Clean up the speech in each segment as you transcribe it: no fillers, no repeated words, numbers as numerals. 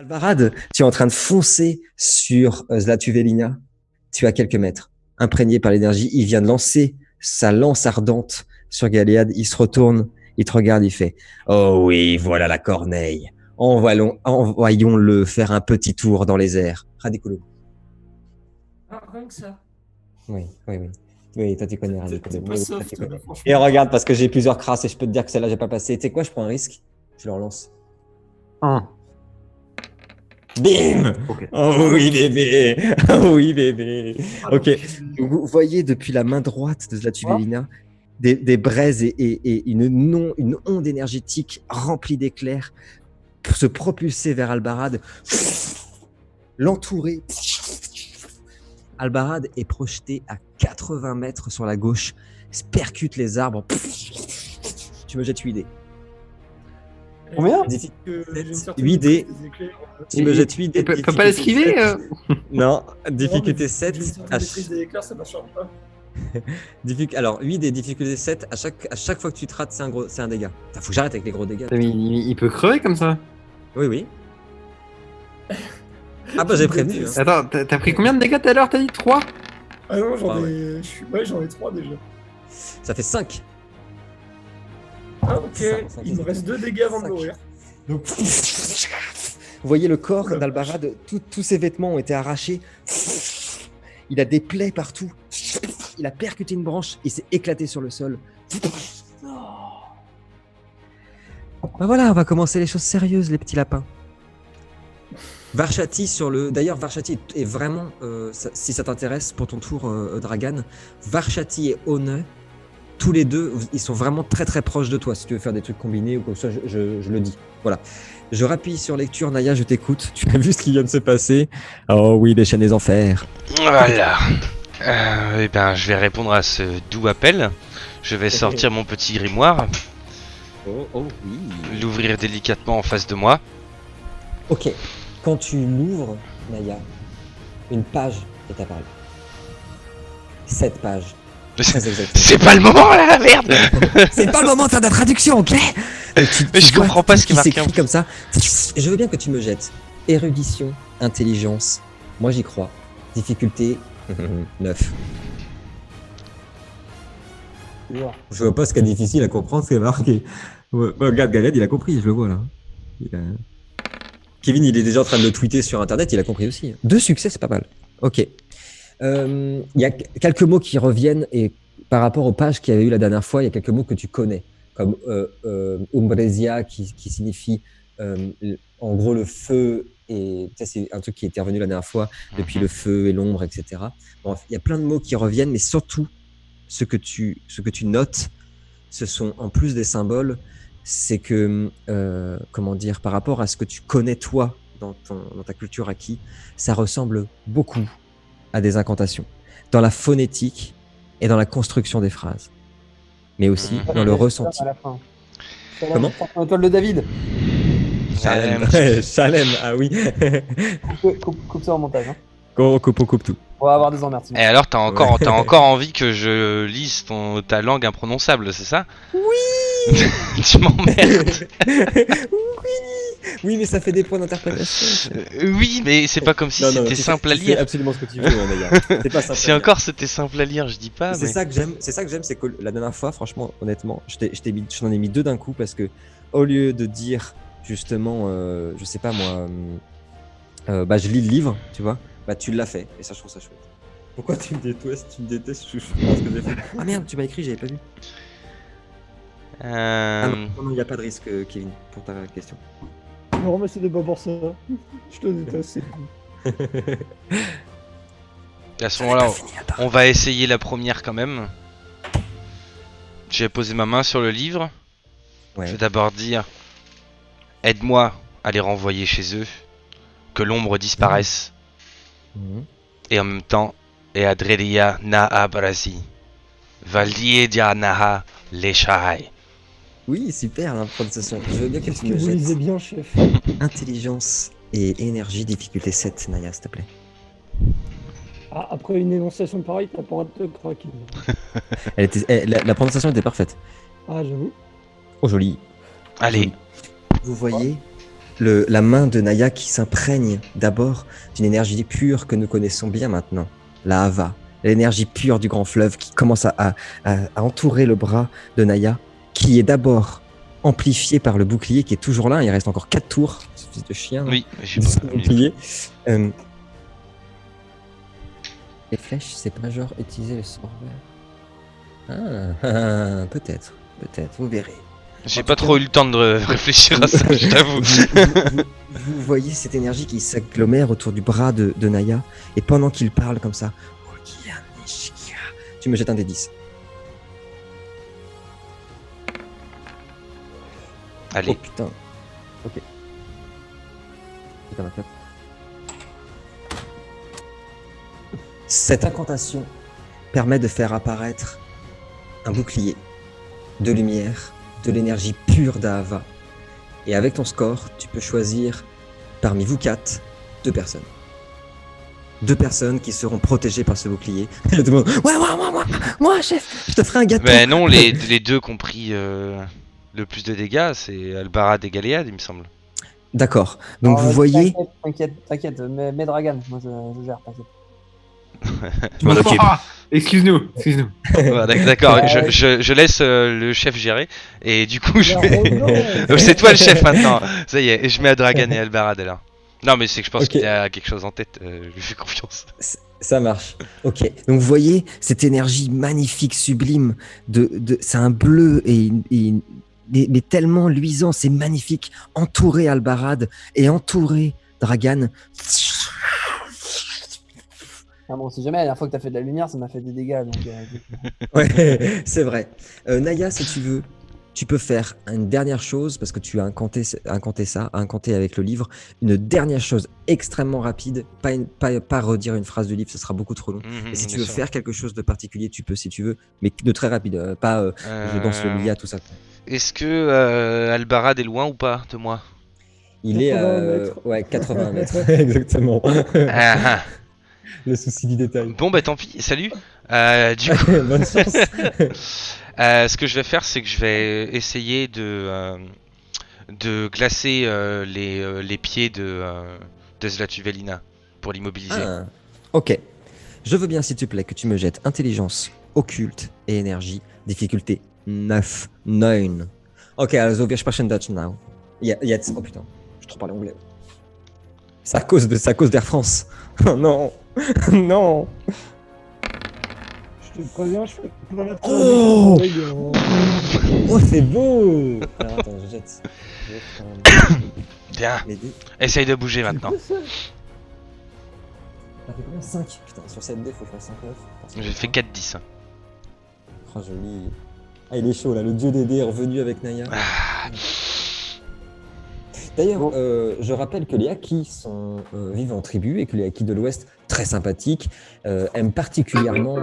Alvarad, tu es en train de foncer sur Zlatuvelina. Tu es à quelques mètres. Imprégné par l'énergie, il vient de lancer sa lance ardente sur Galéade. Il se retourne, il te regarde, il fait Oh oui, voilà la corneille. Envoyons-le faire un petit tour dans les airs. Radicolo. Ah, rien que ça. Oui, oui, oui. Oui, toi tu connais T'es Radicolo. pas Oui, oui, toi, tu soft, connais. Et franchement. regarde, parce que j'ai plusieurs crasses et je peux te dire que celle-là, j'ai pas passé. Tu sais quoi, je prends un risque. Je le relance. Un. Bim! Ok. Oh oui, bébé! Oh oui, bébé! Ah, Ok. donc, Donc, vous voyez depuis la main droite de Quoi Zlatuvelina des braises et une onde énergétique remplie d'éclairs se propulser vers Albarad, l'entourer. Albarad est projeté à 80 mètres sur la gauche, se percute les arbres. Tu me jettes 8 dés. Combien j'ai une certaine 8 dés. maîtrise des éclairs. Tu me jettes 8 dés. Peut pas l'esquiver Non, Non, difficulté mais 7. J'ai une certaine maîtrise des éclairs, ça ne change pas. Alors, 8 des difficultés 7, à chaque fois que tu te rates, c'est un dégât. Faut que j'arrête avec les gros dégâts. Mais il peut crever comme ça. Oui, oui. Ah bah j'ai prévenu. Hein. Attends, t'as pris combien de dégâts tout à l'heure? T'as dit 3? Ah non, Ah ouais. j'en ai 3 déjà. Ça fait 5. Ah ok, Ça, il me reste 2 dégâts avant de 5. mourir. Donc, vous voyez le corps d'Albarad, tous ses vêtements ont été arrachés. Il a des plaies partout. Il a percuté une branche, il s'est éclaté sur le sol. Bah voilà, on va commencer les choses sérieuses, les petits lapins. Varchati sur le. D'ailleurs, Varchati est vraiment, si ça t'intéresse pour ton tour, Dragan, Varchati et One, tous les deux, ils sont vraiment très très proches de toi. Si tu veux faire des trucs combinés ou comme ça, je le dis. Voilà. Je rappuie sur lecture, Naya, je t'écoute. Tu as vu ce qui vient de se passer? Oh oui, des chaînes des enfers. Voilà. Eh ben, je vais répondre à ce doux appel. Je vais sortir mon petit grimoire, Oh oui. l'ouvrir délicatement en face de moi. Ok. Quand tu l'ouvres, Naya, une page est apparue. 7 pages. Très exactement. C'est pas le moment là, la merde. C'est pas le moment de faire de la traduction, ok? Mais je comprends pas ce qui est marqué en s'écrit plus. comme ça. Je veux bien que tu me jettes. Érudition, intelligence. Moi j'y crois. Difficulté 9. Je vois pas ce qu'il y a de difficile à comprendre, c'est marqué. Ouais, regarde, Galed, il a compris, je le vois là. Kevin, il est déjà en train de le tweeter sur internet, il a compris aussi. 2 succès, c'est pas mal. Ok. Il y a quelques mots qui reviennent et par rapport aux pages qu'il y avait eu la dernière fois, il y a quelques mots que tu connais, comme umbresia qui signifie en gros le feu, et ça c'est un truc qui était revenu la dernière fois, depuis le feu et l'ombre, etc. Bon, il y a plein de mots qui reviennent, mais surtout ce que tu notes, ce sont en plus des symboles, c'est que, comment dire, par rapport à ce que tu connais toi dans ta culture acquis, ça ressemble beaucoup à des incantations, dans la phonétique et dans la construction des phrases, mais aussi dans le ressenti. À la fin. Comment? L'étoile de David. Salem, ah oui. Coupe ça en montage. Hein. On coupe tout. On va avoir des emmerdes. Et alors, t'as encore envie que je lise ta langue imprononçable, c'est ça? Oui. Tu m'emmerdes. Oui, mais ça fait des points d'interprétation. Oui, mais c'est pas comme si c'était simple à Tu fais lire. absolument ce que tu veux, d'ailleurs. C'est pas simple. Si encore c'était simple à lire, je dis pas. C'est Mais... ça que j'aime. C'est ça que j'aime, c'est que la dernière fois, franchement, honnêtement, je t'en ai mis 2 d'un coup parce que au lieu de dire justement, je sais pas moi, bah je lis le livre, tu vois, bah tu l'as fait et ça je trouve ça chouette. Pourquoi tu me détestes? Tu me détestes, chouchou, parce que j'ai fait. Ah merde, tu m'as écrit, j'avais pas vu. Ah non, il n'y a pas de risque, Kevin, pour ta question. Non, mais c'était pas pour ça. Je te déteste. À ce moment-là, on va essayer la première quand même. J'ai posé ma main sur le livre. Ouais. Je vais d'abord dire: aide-moi à les renvoyer chez eux, que l'ombre disparaisse. Et en même temps, et Adrelia Naha Brasi, Valdiedia Naha Leshai. Oui, super l'improvisation. Je veux bien que tu me Vous lisez jettes bien, chef. intelligence et énergie, difficulté 7, Naya, s'il te plaît. Ah, après une énonciation pareille, t'as pas de craquer. La prononciation était parfaite. Ah, j'avoue. Oh, joli. Allez, Vous voyez la main de Naya qui s'imprègne d'abord d'une énergie pure que nous connaissons bien maintenant, la Hava, l'énergie pure du grand fleuve qui commence à entourer le bras de Naya, qui est d'abord amplifié par le bouclier qui est toujours là. Il reste encore 4 tours, ce fils de chien. Oui, j'ai De pas. ce bouclier. Les flèches, c'est pas genre utiliser le sort vert. Peut-être, vous verrez. J'ai En pas tout trop cas- eu le temps de réfléchir à ça, je t'avoue. Vous voyez cette énergie qui s'agglomère autour du bras de Naya, et pendant qu'il parle comme ça, tu me jettes un des 10. Oh Allez, putain. Ok. Putain, ma tête. Cette incantation permet de faire apparaître un bouclier, de lumière, de l'énergie pure d'Ahava. Et avec ton score, tu peux choisir parmi vous 4, 2 personnes. 2 personnes qui seront protégées par ce bouclier. Et tout le monde, moi, chef, je te ferai un gâteau. mais non, les deux compris le plus de dégâts, c'est Albarad et Galéade, il me semble. D'accord. Donc Alors, vous voyez. T'inquiète, mets Dragan, moi je gère, t'inquiète. Je m'en occupe. Excuse-nous. Voilà, d'accord, Ouais. je laisse le chef gérer, et du coup, je La mets... revanche. C'est toi le chef maintenant, ça y est, et je mets Dragan et Albarad là. Non, mais c'est que je pense Ok. qu'il a quelque chose en tête, je lui fais confiance. Ça marche. Ok. Donc vous voyez cette énergie magnifique, sublime. C'est un bleu mais tellement luisant, c'est magnifique. Entouré Albarad et entouré Dragan. Ah bon, si jamais, la dernière fois que t'as fait de la lumière, ça m'a fait des dégâts. Donc, Ouais, c'est vrai. Naya, si tu veux, tu peux faire une dernière chose parce que tu as incanté avec le livre. Une dernière chose extrêmement rapide, pas redire une phrase du livre, ce sera beaucoup trop long. Et si tu veux faire quelque chose de particulier, tu peux si tu veux, mais de très rapide, pas je danse le Mia, tout ça. Est-ce que Albarad est loin ou pas de moi? Il est 80 mètres. ouais, 80 mètres, exactement. Ah, ah. Le souci du détail. Bon bah tant pis, salut. Du coup, Bonne chance. ce que je vais faire, c'est que je vais essayer de glacer les pieds de Zlatuvelina pour l'immobiliser. Ah, ok. Je veux bien, s'il te plaît, que tu me jettes intelligence, occulte et énergie, difficulté 9. 9. Ok, also wir sprechen Deutsch now. Jetzt. Oh putain, je trop parler anglais. C'est à cause d'Air France. Oh non. Non. Je te préviens, je fais pas la Oh hein. Oh, c'est beau. Alors attends, je jette. Bien, Les dés. essaye de bouger maintenant. Ça fait combien 5. Putain, sur cette dé, faut que je fasse 5 9. J'ai fait 4-10. Oh, joli. Ah, il est chaud là, le dieu des dés est revenu avec Naya. Ah, D'ailleurs, Bon. je rappelle que les Hakis vivent en tribu et que les Hakis de l'Ouest, très sympathiques, aiment particulièrement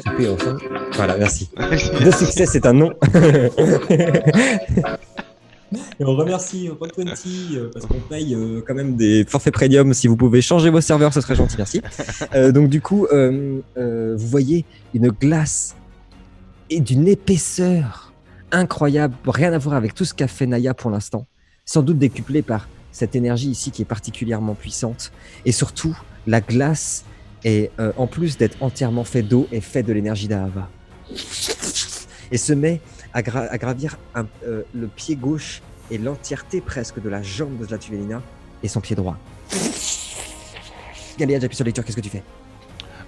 souper ensemble. Voilà, merci. De succès, c'est un nom. Et on remercie Roll20 parce qu'on paye quand même des forfaits premium. Si vous pouvez changer vos serveurs, ce serait gentil, merci. Donc du coup, vous voyez une glace et d'une épaisseur incroyable, rien à voir avec tout ce qu'a fait Naya pour l'instant. Sans doute décuplée par cette énergie ici qui est particulièrement puissante. Et surtout, la glace est, en plus d'être entièrement faite d'eau, est faite de l'énergie d'Ahava. Et se met à gravir le pied gauche et l'entièreté presque de la jambe de Zlatuvelina et son pied droit. Galéa, j'appuie sur lecture, qu'est-ce que tu fais?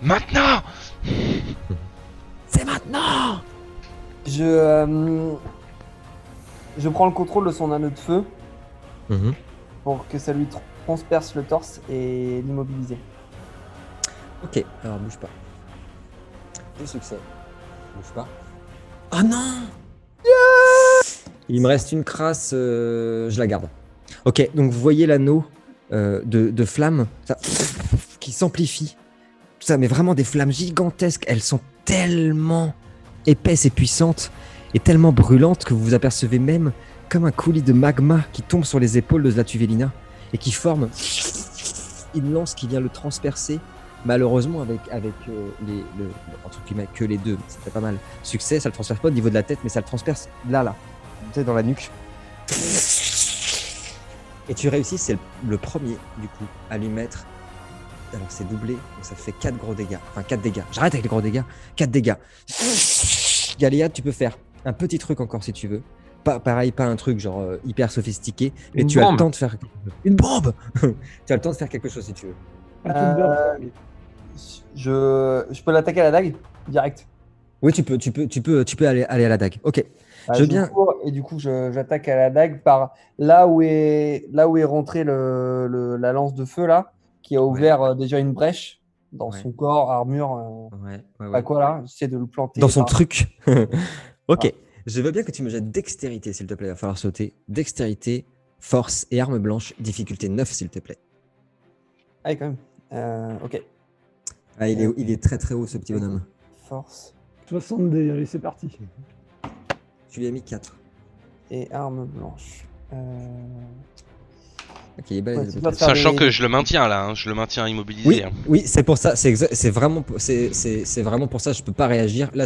maintenant. C'est maintenant! je prends le contrôle de son anneau de feu Mhm. pour que ça lui transperce le torse et l'immobiliser. Ok, alors bouge pas. 2 succès. Bouge pas. Oh non! Il me reste une crasse, je la garde. Ok, donc vous voyez l'anneau de flammes ça, qui s'amplifie. Ça met vraiment des flammes gigantesques. Elles sont tellement épaisses et puissantes et tellement brûlantes que vous vous apercevez même comme un coulis de magma qui tombe sur les épaules de Zlatuvelina et qui forme une lance qui vient le transpercer. Malheureusement, avec entre guillemets, que les deux, ça fait pas mal. Succès, ça le transperce pas au niveau de la tête, mais ça le transperce là, tu sais, dans la nuque. Et tu réussis, c'est le premier, du coup, à lui mettre. Alors, c'est doublé, donc ça fait 4 gros dégâts. Enfin, 4 dégâts. J'arrête avec les gros dégâts. 4 dégâts. Galéa, tu peux faire un petit truc encore si tu veux. Pas, pareil, pas un truc genre hyper sophistiqué, mais Une tu as le bombe. temps de faire. Une bombe. Tu as le temps de faire quelque chose si tu veux. Un truc d'or. Je peux l'attaquer à la dague direct. Oui, tu peux aller à la dague. Ok. Je veux bien. cours et du coup, j'attaque à la dague par là où est rentrée la lance de feu là, qui a ouvert déjà une brèche dans Ouais. son corps, armure. Ouais, ouais, Pas ouais. quoi là? J'essaie de le planter. Dans son par- truc. Ok. Ah. Je veux bien que tu me jettes dextérité, s'il te plaît. Il va falloir sauter. Dextérité, force et arme blanche. Difficulté 9, s'il te plaît. Ah, oui, quand même. Ok. Ah, il est très très haut, ce petit bonhomme. Force 60 dés, allez, c'est parti. Tu lui as mis 4. et arme blanche. Ok, il est balèze, Ouais, le tu petit. dois faire Sachant des- que je le maintiens là, hein, je le maintiens immobilisé. Oui, hein. oui, c'est pour ça. C'est vraiment, c'est vraiment pour ça. Je peux pas réagir. Là,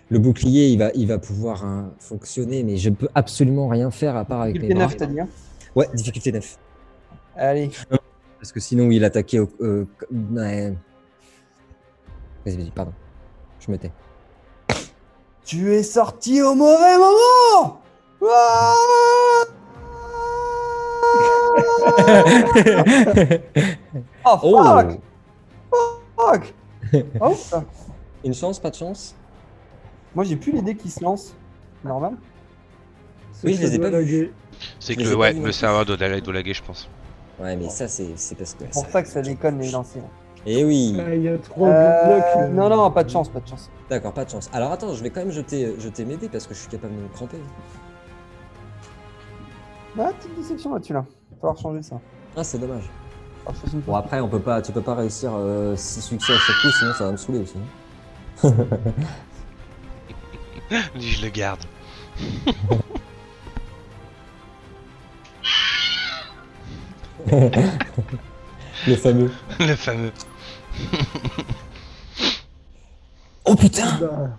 le bouclier, il va pouvoir fonctionner, mais je peux absolument rien faire à part avec mes Difficulté bras. 9, t'as dit, hein? Ouais, difficulté 9. Allez. Parce que sinon, il attaquait au. Ouais. Vas-y, pardon. Je me tais. Tu es sorti au mauvais moment! Oh fuck! Fuck! Oh, putain. Une chance, pas de chance? Moi j'ai plus les dés qui se lancent. Normal. Oui, je les ai pas vus. vus. C'est Je que les ai pas ouais, vus non le plus. serveur doit laguer, je pense. Ouais, mais ça, c'est parce que. C'est pour ça que ça déconne les lanciers. Eh oui! Il y a 3 blocs. Non, non, pas de chance, pas de chance. D'accord, pas de chance. Alors attends, je vais quand même jeter mes dés parce que je suis capable de me cramper. Ah, petite déception là-dessus là. Il va falloir changer ça. Ah, c'est dommage. Ah, je fais une Bon, après, tu peux pas réussir 6 succès à chaque coup, sinon ça va me saouler aussi. Lui, je le garde. Le fameux. Le fameux. Oh putain! Bah,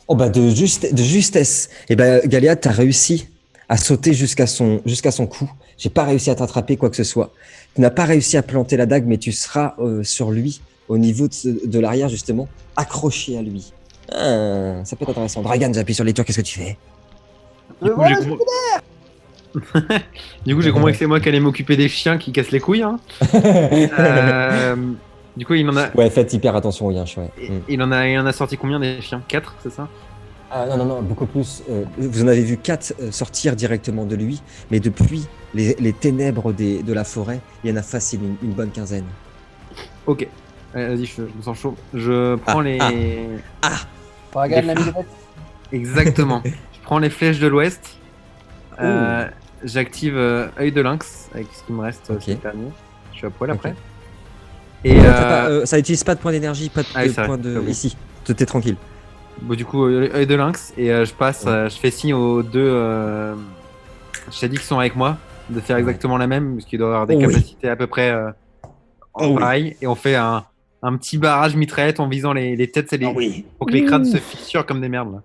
Oh bah de justesse. Et bah Galéa, t'as réussi à sauter jusqu'à son cou. J'ai pas réussi à t'attraper quoi que ce soit. Tu n'as pas réussi à planter la dague, mais tu seras sur lui, au niveau de l'arrière justement, accroché à lui. Ah, ça peut être intéressant. Dragan, j'appuie sur les tours, qu'est-ce que tu fais? Du coup, voilà, j'ai du coup, j'ai compris que c'est moi qui allais m'occuper des chiens qui cassent les couilles. Hein. Du coup, il en a, Ouais, faites hyper attention aux yinches, ouais. il en a sorti combien des chiens? 4, c'est ça? Ah, non, beaucoup plus. Vous en avez vu 4 sortir directement de lui, mais depuis les ténèbres de la forêt, il y en a facile une bonne quinzaine. Ok. Vas-y, je me sens chaud. Je prends les. Regarde la millette. Exactement. Je prends les flèches de l'ouest. J'active œil de lynx avec ce qui me reste. Ok. C'est le dernier. Je suis à poil Ok. après. Et Non, t'as pas, ça utilise pas de points d'énergie, pas de, Ah oui, c'est points vrai, de j'ai oublié. ici. T'es tranquille. bon, du coup, œil de lynx. Et je passe, Ouais. je fais signe aux deux. Je t'ai dit qu'ils sont avec moi de faire Ouais. exactement la même, parce qu'ils doivent avoir des Oh oui. capacités à peu près Oh oui. pareilles. Et on fait un petit barrage mitraillette en visant les têtes oui. pour que les crânes se fissurent comme des merdes. Là.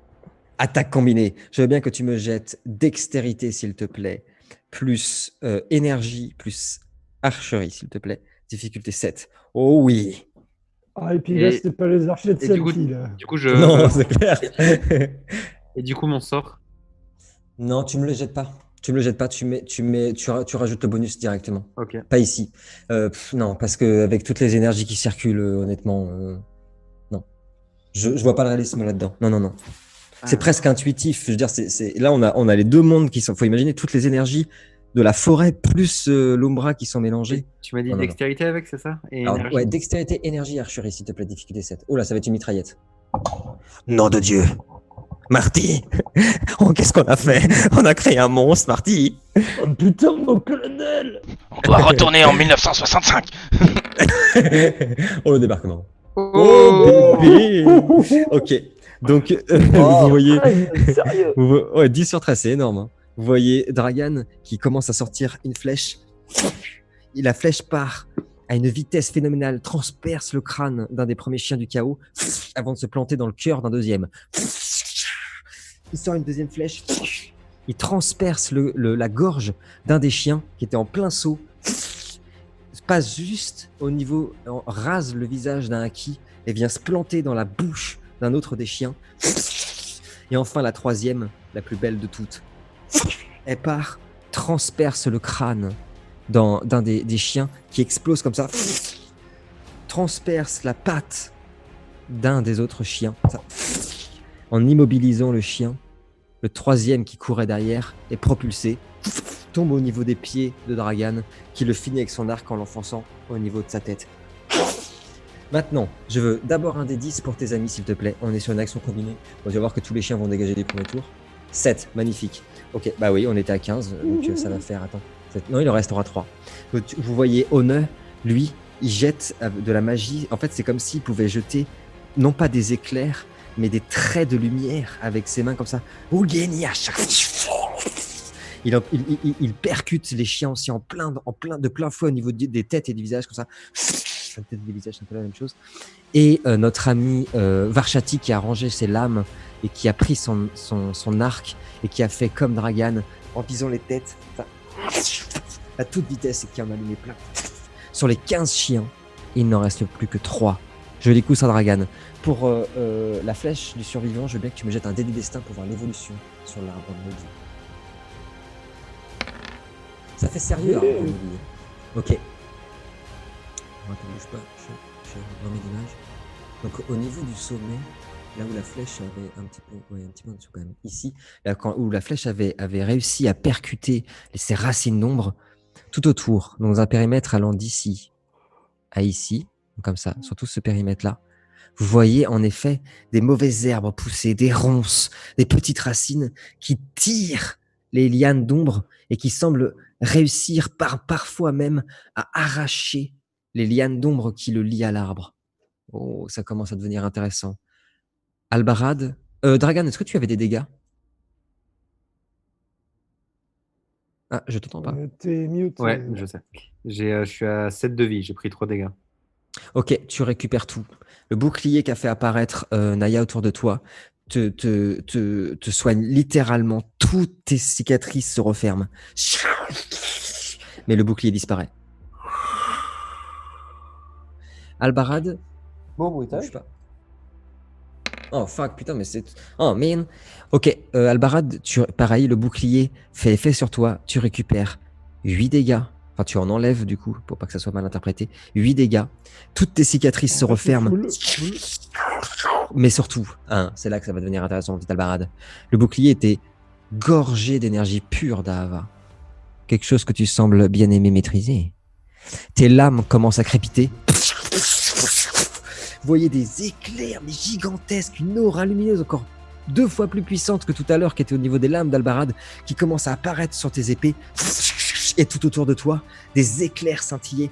Attaque combinée. Je veux bien que tu me jettes dextérité, s'il te plaît, plus énergie, plus archerie, s'il te plaît. Difficulté 7. Oh oui. Ah, et puis là, Et- c'était pas les archers de et du coup- Selkie, là. Du coup, je. Non, c'est clair. Et du coup, mon sort. Non, tu me le jettes pas. Tu me le jettes pas. Tu rajoutes le bonus directement. Ok. Pas ici. Non, parce que avec toutes les énergies qui circulent, honnêtement, non. Je vois pas le réalisme là-dedans. Non. C'est Ah. presque intuitif. Je veux dire, là, on a les deux mondes qui sont. Faut imaginer toutes les énergies de la forêt plus l'ombra qui sont mélangées. Tu m'as dit Oh, non, dextérité avec, c'est ça? Et Alors, énergie. ouais, dextérité, énergie, archerie, s'il te plaît, difficulté 7. Oh là, ça va être une mitraillette. Nom de Dieu. Marty. Oh, qu'est-ce qu'on a fait? On a créé un monstre, Marty. Oh putain, mon colonel! On doit retourner en 1965. Oh, le débarquement. Oh, bébé. Ok. Donc, vous voyez. Sérieux? Ouais, 10 sur 13, c'est énorme. Hein. Vous voyez Dragan qui commence à sortir une flèche. Et la flèche part à une vitesse phénoménale, transperce le crâne d'un des premiers chiens du chaos avant de se planter dans le cœur d'un deuxième. Il sort une deuxième flèche Il transperce la gorge d'un des chiens qui était en plein saut, passe juste au niveau, rase le visage d'un Haki et vient se planter dans la bouche d'un autre des chiens. Et enfin, la troisième, la plus belle de toutes, elle part, transperce le crâne d'un des chiens qui explose comme ça, transperce la patte d'un des autres chiens, ça, en immobilisant le chien. Le troisième qui courait derrière est propulsé, tombe au niveau des pieds de Dragan, qui le finit avec son arc en l'enfonçant au niveau de sa tête. Maintenant, je veux d'abord un des 10 pour tes amis, s'il te plaît. On est sur une action combinée. On va voir que tous les chiens vont dégager des premiers tours. 7, magnifique. Ok, bah oui, on était à 15, donc ça va faire, attends. Non, il en restera 3. Donc, vous voyez, One, lui, il jette de la magie. En fait, c'est comme s'il pouvait jeter, non pas des éclairs, mais des traits de lumière avec ses mains comme ça. Il percute les chiens aussi de plein fouet au niveau des têtes et des visages comme ça. La tête et des visages, c'est un peu la même chose. Et notre ami Varchati qui a rangé ses lames et qui a pris son arc et qui a fait comme Dragan en visant les têtes à toute vitesse et qui en a allumé plein. Sur les 15 chiens, il n'en reste plus que 3. Je les cousse à Dragan. Pour la flèche du survivant, je veux bien que tu me jettes un dé du destin pour voir l'évolution sur l'arbre de maudit. Ça fait sérieux, l'arbre de maudit. Ok. Attends, bouge pas, je remets l'image. Donc au niveau du sommet, là où la flèche avait un petit peu en dessous quand même, ici, là, où la flèche avait réussi à percuter ces racines d'ombre, tout autour, dans un périmètre allant d'ici à ici, comme ça, sur tout ce périmètre-là, vous voyez en effet des mauvaises herbes pousser, des ronces, des petites racines qui tirent les lianes d'ombre et qui semblent réussir parfois même à arracher les lianes d'ombre qui le lient à l'arbre. Oh, ça commence à devenir intéressant. Albarad, Dragan, est-ce que tu avais des dégâts? Ah, je t'entends pas. T'es mute. Ouais, je sais. Je suis à 7 de vie, j'ai pris 3 dégâts. Ok, tu récupères tout. Le bouclier qu'a fait apparaître Naya autour de toi te soigne littéralement. Toutes tes cicatrices se referment. Mais le bouclier disparaît. Albarad, Bon bruitage. bouge pas. Oh fuck, putain, mais c'est... Oh man. Ok, Albarad, pareil, le bouclier fait effet sur toi. Tu récupères 8 dégâts. Enfin, tu en enlèves du coup, pour pas que ça soit mal interprété. 8 dégâts. Toutes tes cicatrices se referment. Mais surtout, c'est là que ça va devenir intéressant, petit Albarad. Le bouclier était gorgé d'énergie pure d'Ahava. Quelque chose que tu sembles bien aimer maîtriser. Tes lames commencent à crépiter. Vous voyez des éclairs, mais gigantesques, une aura lumineuse encore 2 fois plus puissante que tout à l'heure, qui était au niveau des lames d'Albarad, qui commence à apparaître sur tes épées. Et tout autour de toi, des éclairs scintillés.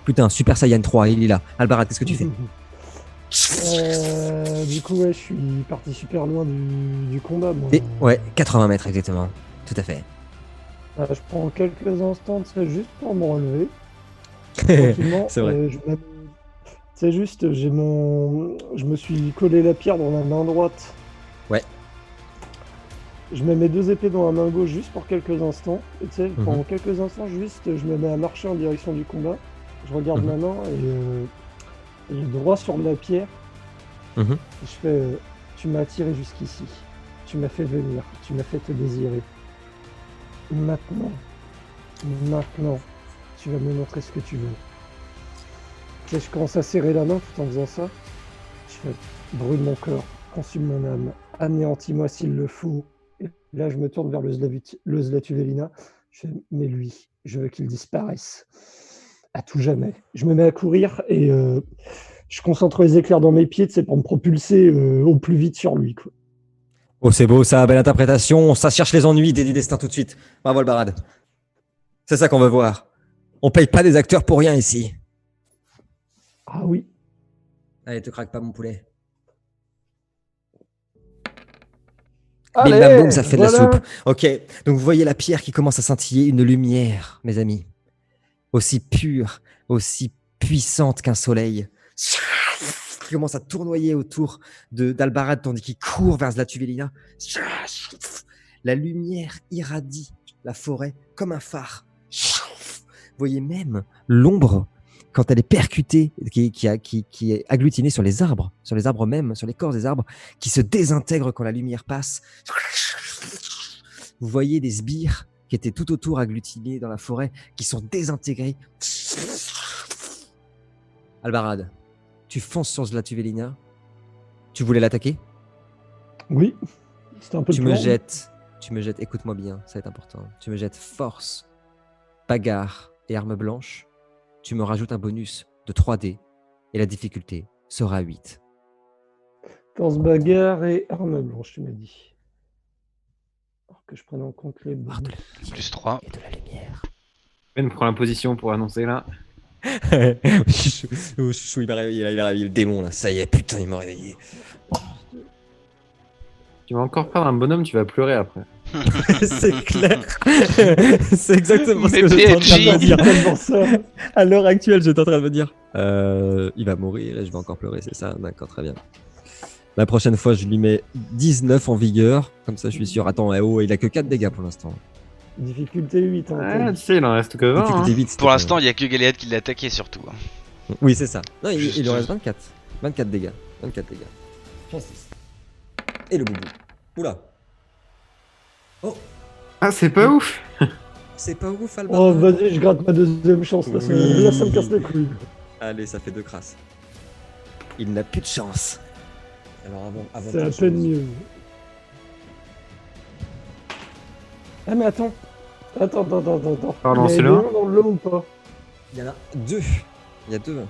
Putain, Super Saiyan 3, il est là. Albarad, qu'est-ce que tu fais? Du coup, ouais, je suis parti super loin du combat. Moi. Ouais, 80 mètres exactement. Tout à fait. Je prends quelques instants, c'est juste pour me relever. Tranquillement. C'est vrai. C'est juste, je me suis collé la pierre dans la main droite. Ouais. Je mets mes 2 épées dans la main gauche juste pour quelques instants. Et tu sais, pendant quelques instants, juste, je me mets à marcher en direction du combat. Je regarde ma main et droit sur la pierre. Et je fais, tu m'as attiré jusqu'ici. Tu m'as fait venir. Tu m'as fait te désirer. Maintenant, tu vas me montrer ce que tu veux. Tu sais, je commence à serrer la main tout en faisant ça. Je fais, brûle mon corps, consume mon âme, anéantis-moi s'il le faut. Et là, je me tourne vers le Zlatuvelina. Je fais, mais lui, je veux qu'il disparaisse. À tout jamais. Je me mets à courir et je concentre les éclairs dans mes pieds, c'est pour me propulser au plus vite sur lui, quoi. Oh, c'est beau ça, belle interprétation. Ça cherche les ennuis du destin tout de suite. Bravo, Albarad. C'est ça qu'on veut voir. On paye pas des acteurs pour rien ici. Ah oui. Allez, te craque pas mon poulet. Allez, Bim bam boum, ça fait de la voilà. soupe. Ok, donc vous voyez la pierre qui commence à scintiller, une lumière, mes amis. Aussi pure, aussi puissante qu'un soleil. Qui commence à tournoyer autour d'Albarad tandis qu'il court vers Zlatuvelina. La lumière irradie la forêt comme un phare. Vous voyez même l'ombre, quand elle est percutée, qui est agglutinée sur les arbres même, sur les corps des arbres, qui se désintègre quand la lumière passe. Vous voyez des sbires qui étaient tout autour agglutinés dans la forêt, qui sont désintégrés. Albarad, tu fonces sur Zlatuvelina. Tu voulais l'attaquer ? Oui, c'était un peu Tu le me plan. jettes, écoute-moi bien, ça va être important. Tu me jettes force, bagarre et arme blanche. Tu me rajoutes un bonus de 3D et la difficulté sera 8. Force bagarre et arme blanche, tu m'as dit. Alors que je prenne en compte les bonus. Plus 3. Et de la lumière. Ben prend la position pour annoncer là. Chouchou, il m'a réveillé, il a réveillé le démon là. Ça y est, putain, il m'a réveillé. Tu vas encore perdre un bonhomme, tu vas pleurer après. C'est clair. C'est exactement ce Mais que j'étais en train de me PNJ. dire. Tellement ça. À l'heure actuelle, j'étais en train de me dire il va mourir et je vais encore pleurer, c'est ça? D'accord, très bien. La prochaine fois, je lui mets 19 en vigueur. Comme ça, je suis sûr. Attends, il a que 4 dégâts pour l'instant. Difficulté 8. Hein, Ah, tu sais, il en reste que 20. Difficulté Hein. 8, Pour l'instant, il n'y a que Galéad qui l'a attaqué surtout. Oui, c'est ça. Non, Juste- il lui reste 24. 24 dégâts. 24 dégâts. Chance 6. Et le boubou. Oula. Oh, Ah, c'est pas ouf. c'est pas ouf, Alba. Oh, vas-y, je gratte ma deuxième chance. Là, Oui. là, ça me casse les couilles. Allez, ça fait 2 crasses. Il n'a plus de chance. Alors avant C'est à toute peine chose. mieux. Ah, mais attends. Attends. Pardon, Il y a c'est des là lions dans le lot ou pas? Il y en a 2. Il y a 2.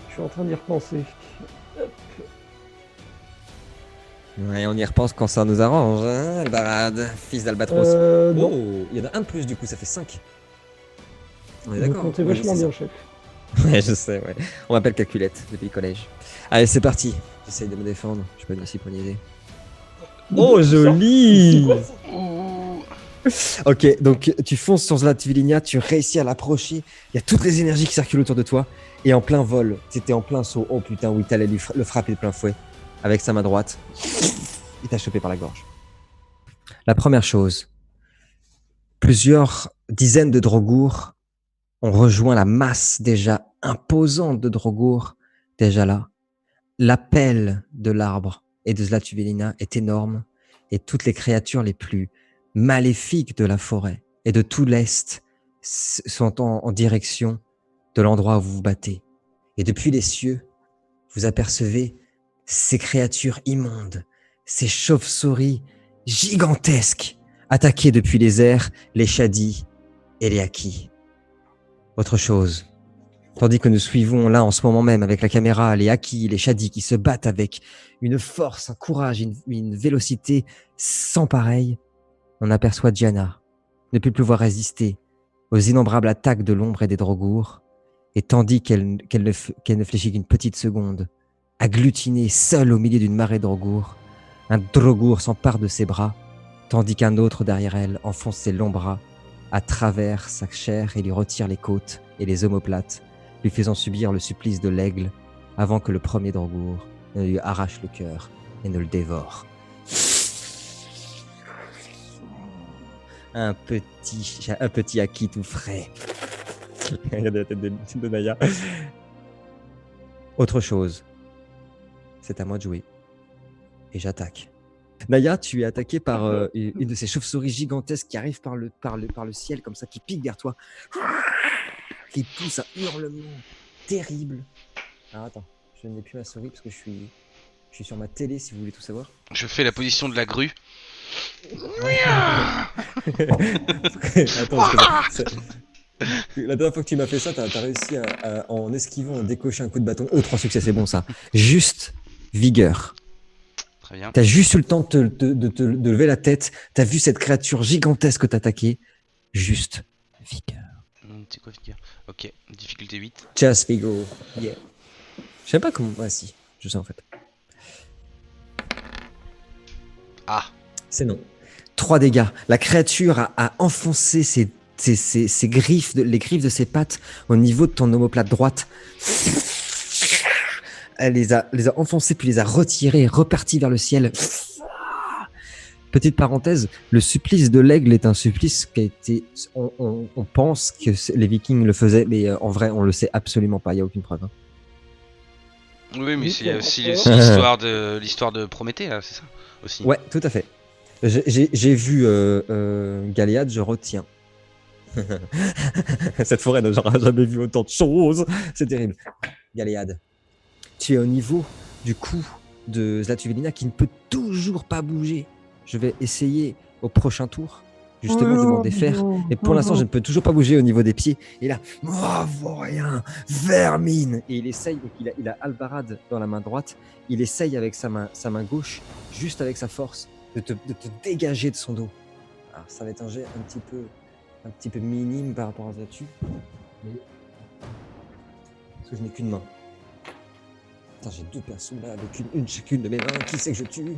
Je suis en train d'y repenser. Ouais, on y repense quand ça nous arrange, hein, Albarad, fils d'Albatros. Non. Oh, il y en a un de plus du coup, ça fait 5. On est Vous d'accord. comptez Ouais, vachement c'est bien, ça. chef. Ouais, je sais, ouais. On m'appelle calculette depuis le collège. Allez, c'est parti. J'essaye de me défendre. Je peux aussi poignarder. Oh, joli! Ok, donc tu fonces sur Zlatvilinia, tu réussis à l'approcher. Il y a toutes les énergies qui circulent autour de toi. Et en plein vol, t'étais en plein saut. Oh putain, oui, t'allais le frapper de plein fouet. Avec sa main droite. Il t'a chopé par la gorge. La première chose, plusieurs dizaines de Drogours ont rejoint la masse déjà imposante de Drogours, déjà là. L'appel de l'arbre et de Zlatuvelina est énorme, et toutes les créatures les plus maléfiques de la forêt et de tout l'Est sont en direction de l'endroit où vous vous battez. Et depuis les cieux, vous apercevez ces créatures immondes, ces chauves-souris gigantesques, attaquer depuis les airs les Shadis et les Haki. Autre chose, tandis que nous suivons là en ce moment même avec la caméra les Haki, les Shadis qui se battent avec une force, un courage, une vélocité sans pareil, on aperçoit Diana ne peut plus pouvoir résister aux innombrables attaques de l'ombre et des Drogours, et tandis qu'elle ne fléchit qu'une petite seconde, agglutinée seule au milieu d'une marée de Drogours, un Drogour s'empare de ses bras, tandis qu'un autre derrière elle enfonce ses longs bras à travers sa chair et lui retire les côtes et les omoplates, lui faisant subir le supplice de l'aigle avant que le premier Drogour ne lui arrache le cœur et ne le dévore. Un petit Haki tout frais. Regardez la tête de Naya. Autre chose. C'est à moi de jouer. Et j'attaque. Naya, tu es attaqué par une de ces chauves-souris gigantesques qui arrivent par le ciel, comme ça, qui pique vers toi. Qui pousse un hurlement terrible. Alors attends, je n'ai plus ma souris parce que je suis sur ma télé si vous voulez tout savoir. Je fais la position de la grue. Attends, parce que la dernière fois que tu m'as fait ça, t'as réussi en esquivant, à décocher un coup de bâton. Oh, 3 succès, c'est bon ça. Juste vigueur. Très bien. T'as juste eu le temps de lever la tête. T'as vu cette créature gigantesque t'attaquer. Juste vigueur. C'est quoi figure? Ok, difficulté 8. Just figure. Yeah. Je sais pas comment. Ah si, je sais en fait. Ah, C'est non. 3 dégâts. La créature a enfoncé ses griffes, les griffes de ses pattes au niveau de ton omoplate droite. Elle les a enfoncées puis les a retirées et reparties vers le ciel. Petite parenthèse, le supplice de l'aigle est un supplice qui a été. On pense que les Vikings le faisaient, mais en vrai, on le sait absolument pas. Il y a aucune preuve. Hein. Oui, mais il y a aussi l'histoire de Prométhée, là, c'est ça aussi. Ouais, tout à fait. J'ai vu Galéade, je retiens. Cette forêt n'a jamais vu autant de choses. C'est terrible. Galéade. Tu es au niveau du cou de Zlatuvelina qui ne peut toujours pas bouger. Je vais essayer au prochain tour, justement, de m'en défaire. Et pour l'instant, je ne peux toujours pas bouger au niveau des pieds. Et là, rien, vermine. Et il essaye, donc il a Albarad dans la main droite. Il essaye avec sa main gauche, juste avec sa force, de te dégager de son dos. Alors, ça va être un jet un petit peu minime par rapport à Zlatu. Mais... Parce que je n'ai qu'une main. Putain, j'ai 2 persos là avec une chacune de mes mains. Qui c'est que je tue?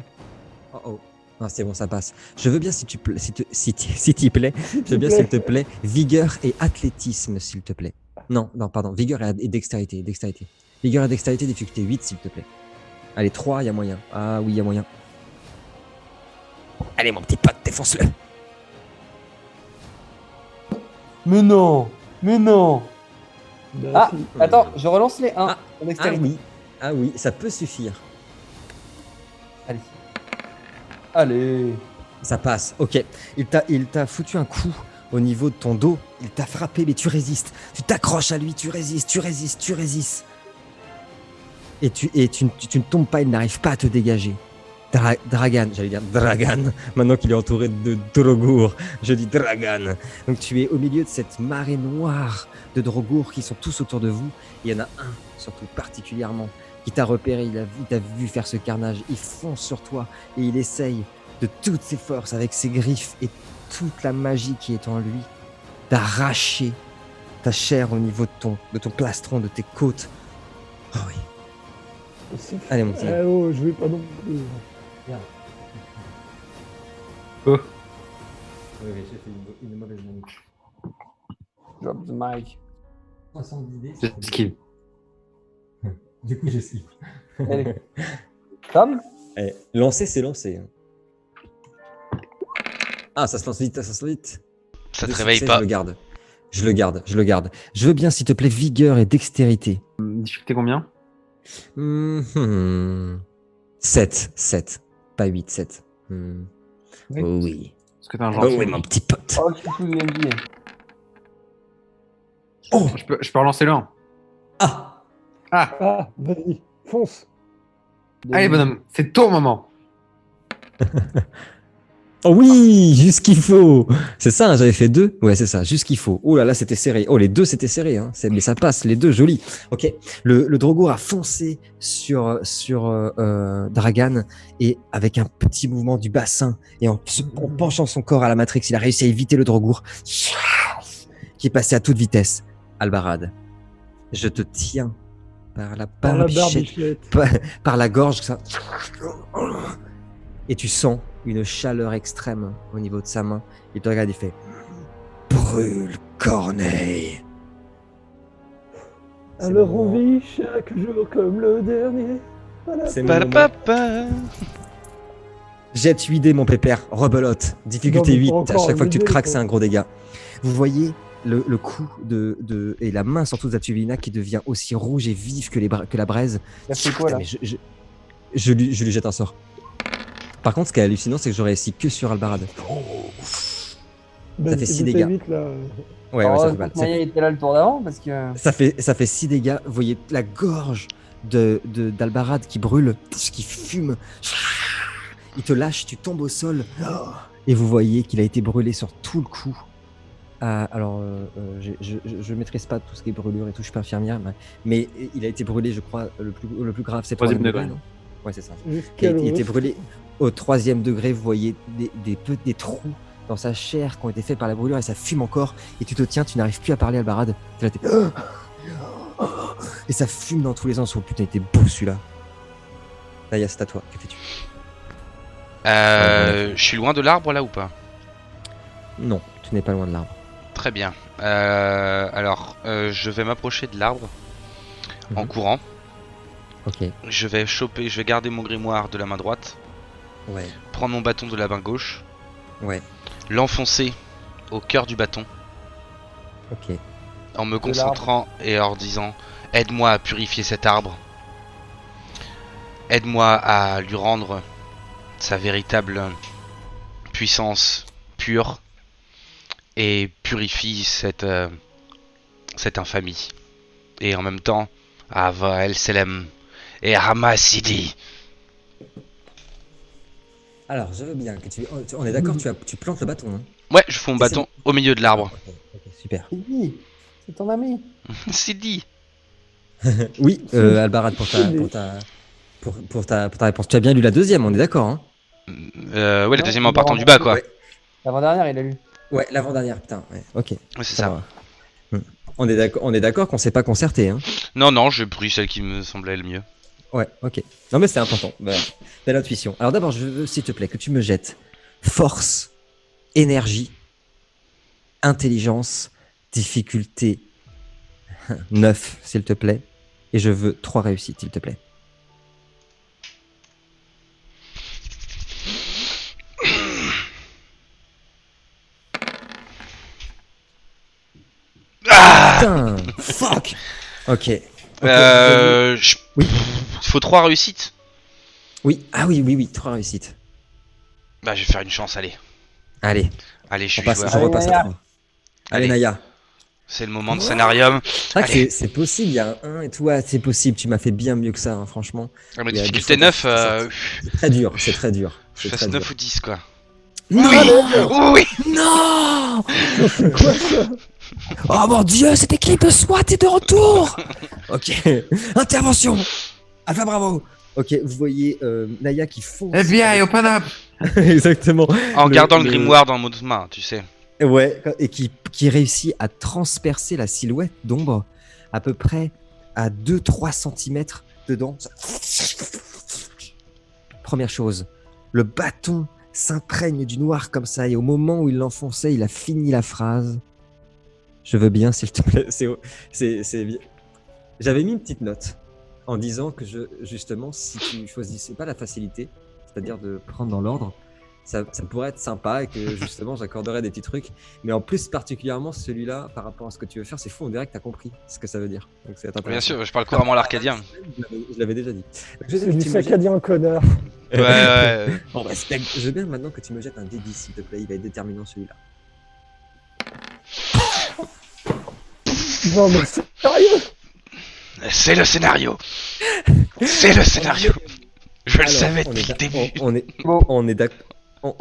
Oh. Ah, c'est bon, ça passe. Je veux bien, s'il te plaît, s'il te plaît, vigueur et athlétisme, s'il te plaît. Non, pardon, vigueur et dextérité. Vigueur et dextérité, difficulté 8, s'il te plaît. Allez, 3, il y a moyen. Ah oui, il y a moyen. Allez, mon petit pote, défonce-le. Mais non. Bah, Ah, si. attends, je relance les 1 en dextérité. Ah oui, ça peut suffire. Allez. Ça passe, ok. Il t'a foutu un coup au niveau de ton dos. Il t'a frappé, mais tu résistes. Tu t'accroches à lui, tu résistes. Et tu ne tombes pas, il n'arrive pas à te dégager. Dragan, j'allais dire Dragan, maintenant qu'il est entouré de Drogour, je dis Dragan. Donc tu es au milieu de cette marée noire de Drogour qui sont tous autour de vous. Il y en a un, surtout particulièrement, qui t'a repéré, il t'a vu faire ce carnage, il fonce sur toi et il essaye de toutes ses forces, avec ses griffes et toute la magie qui est en lui, d'arracher ta chair au niveau de ton plastron, de tes côtes. Oh oui. Allez mon petit. Oh, je vais pas non plus. Oh. Oui, j'ai fait une mauvaise manip. Drop the mic. 70 dés. J'esquive. Du coup, j'esquive. Allez. Tom. Lancer, c'est lancer. Ah, ça se lance vite, Ça te De réveille succès, pas. Je le garde. Je veux bien, s'il te plaît, vigueur et dextérité. Difficulté combien? 7. Pas 8, 7. Oui. Oh oui. Est-ce que t'as un Oh gentil? oui, mon petit pote. Oh, je suis plus MJ. Oh Je peux relancer le 1. Ah Ah, vas-y, fonce. Allez, bonhomme, c'est ton moment. Oh oui, juste ce qu'il faut. C'est ça, hein, j'avais fait 2. Ouais, c'est ça, juste ce qu'il faut. Oh là là, c'était serré. Oh, les 2, c'était serré. Hein. Mais ça passe, les 2, joli. Ok, le Drogour a foncé sur Dragan et avec un petit mouvement du bassin et en penchant son corps à la Matrix, il a réussi à éviter le Drogour qui est passé à toute vitesse. Albarad, je te tiens par la Par la barbichette, barbichette. par la gorge, ça. Et tu sens une chaleur extrême au niveau de sa main. Il te regarde et fait brûle, Corneille. C'est Alors le on moment. vit chaque jour comme le dernier. Voilà. C'est mon moment. Palapapa. Jette 8 dés, mon pépère. Rebelote. Difficulté Non, mais 8. pas À encore, chaque fois que tu te 8 dés, craques, quoi. c'est un gros dégât. Vous voyez le coup et la main surtout de Zatuvina qui devient aussi rouge et vive que la braise. Ça fait quoi là? Putain, mais je lui jette un sort. Par contre, ce qui est hallucinant, c'est que j'aurais réussi que sur Albarad. Bah, Ça fait c'est 6 du dégâts. T8, là. Ouais, ça fait mal. Maya était là le tour d'avant parce que. Ça fait 6 dégâts. Vous voyez la gorge d'Albarad qui brûle, qui fume. Il te lâche, tu tombes au sol. Et vous voyez qu'il a été brûlé sur tout le cou. Alors, je maîtrise pas tout ce qui est brûlure et tout, je suis pas infirmière. Mais il a été brûlé, je crois, le plus grave, c'est 3e 3e degré. non? Ouais, c'est ça. Jusqu'à Il était l'os. brûlé au 3e degré. Vous voyez des trous dans sa chair qui ont été faits par la brûlure et ça fume encore. Et tu te tiens, tu n'arrives plus à parler, Albarad. T'es là, et ça fume dans tous les sens. Oh putain, il était beau celui-là. Naya, c'est à toi. Que fais-tu? Je suis loin de l'arbre là ou pas? Non, tu n'es pas loin de l'arbre. Très bien. Alors, je vais m'approcher de l'arbre en Mhm. courant. Ok. Je vais garder mon grimoire de la main droite Ouais, prendre mon bâton de la main gauche, ouais, l'enfoncer au cœur du bâton, ok. en me concentrant et en disant aide-moi à purifier cet arbre, aide-moi à lui rendre sa véritable puissance pure et purifie cette infamie. Et en même temps, Ava El Selem et Hama Sidi. Alors, je veux bien que tu. On est d'accord, tu plantes le bâton, hein. Ouais, je fous mon C'est ça. bâton au milieu de l'arbre. Ok, super. Sidi, c'est ton ami. Sidi. Oui, Albarad, pour ta réponse. Tu as bien lu la deuxième, on est d'accord, hein. Ouais, la Non, deuxième en partant du bas, quoi. Ouais. L'avant-dernière, il a lu. Ouais, l'avant-dernière, putain. Ouais. Ok. Ouais, c'est Ça ça. va. On est d'accord qu'on s'est pas concerté, hein. Non, j'ai pris celle qui me semblait le mieux. Ouais, ok. Non, mais c'est important. Belle intuition. Alors d'abord, je veux, s'il te plaît, que tu me jettes force, énergie, intelligence, difficulté 9, s'il te plaît. Et je veux 3 réussites, s'il te plaît. Putain, fuck. Ok. Oui. Il faut 3 réussites. Oui, ah oui, 3 réussites. Bah, je vais faire une chance, allez. Allez, Allez, je on suis passe, joueur. je repasse à Naya. 3. Allez, Allez. Naya. C'est le moment de scénarium. C'est vrai que Allez. c'est possible, il y a un 1 et tout. Ouais, c'est possible, tu m'as fait bien mieux que ça, hein, franchement. Ah, mais Il y a des difficulté fois, 9, c'est très dur, c'est très dur. je C'est fasse très 9 dur. ou 10, quoi. Non, Oui. non. C'est quoi ça? Oh mon dieu, cette équipe de SWAT est de retour. Ok, intervention. Alpha Bravo. Ok, vous voyez Naya qui fonce. FBI, open up! Exactement. En gardant le grimoire dans notre main, tu sais. Ouais, et qui réussit à transpercer la silhouette d'ombre à peu près à 2-3 cm dedans. Première chose, le bâton s'imprègne du noir comme ça, et au moment où il l'enfonçait, il a fini la phrase. Je veux bien, s'il te plaît. C'est. J'avais mis une petite note en disant que justement, si tu choisissais pas la facilité, c'est-à-dire de prendre dans l'ordre, ça pourrait être sympa et que justement j'accorderais des petits trucs. Mais en plus, particulièrement celui-là, par rapport à ce que tu veux faire, c'est fou, on dirait que tu as compris ce que ça veut dire. Donc c'est intéressant. Bien sûr, je parle couramment l'arcadien. Je l'avais déjà dit. Donc, je veux C'est bien que du tu me jettes- saccadien, connard. Ouais. Bon, respect. Je veux bien maintenant que tu me jettes un D10, s'il te plaît. Il va être déterminant celui-là. Non, mais sérieux? C'est le scénario. C'est le scénario. Je le Alors, savais on depuis est le début.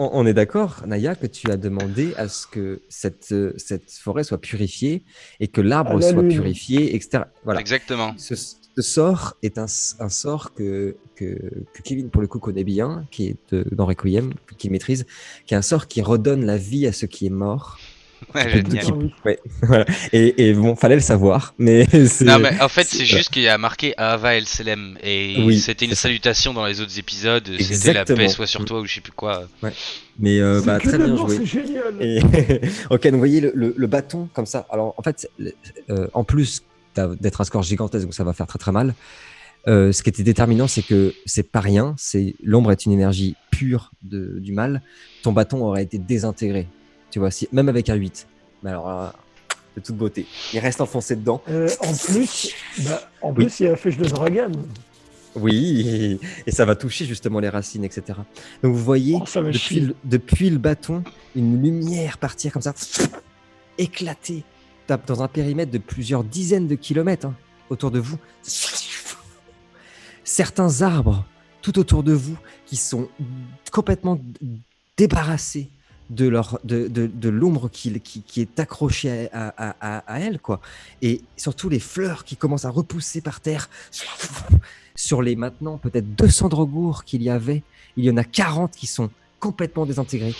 on est d'accord, Naya, que tu as demandé à ce que cette forêt soit purifiée et que l'arbre À la soit lune. purifié, etc. Voilà. Exactement. Ce sort est un sort que Kevin, pour le coup, connaît bien, qui est dans Requiem, qu'il maîtrise, qui est un sort qui redonne la vie à ce qui est mort. Ouais, Qui peut- génial. qui- Ah oui. ouais, voilà. Et bon, fallait le savoir, mais c'est. Non, mais en fait, c'est c'est- juste qu'il y a marqué Ava El Selem. Et Oui, c'était une c'est ça. salutation dans les autres épisodes. C'était la Exactement. paix soit sur toi ou je sais plus quoi. Mais C'est bah, que très bien d'abord, joué. c'est génial. Et ok, donc vous voyez le bâton comme ça. Alors en fait, en plus d'être un score gigantesque, donc ça va faire très très mal. Ce qui était déterminant, c'est que c'est pas rien. C'est l'ombre est une énergie pure du mal. Ton bâton aurait été désintégré. Tu vois, même avec un 8. Mais alors, de toute beauté. Il reste enfoncé dedans. En plus, il y a la flèche de Dragan. Oui, et ça va toucher justement les racines, etc. Donc vous voyez, Oh, ça me depuis, chie. depuis le bâton, une lumière partir comme ça, éclater dans un périmètre de plusieurs dizaines de kilomètres hein, autour de vous. Certains arbres tout autour de vous qui sont complètement débarrassés de l'ombre qui est accrochée à elle, quoi. Et surtout les fleurs qui commencent à repousser par terre. Sur les maintenant peut-être 200 drogours qu'il y avait, il y en a 40 qui sont complètement désintégrés.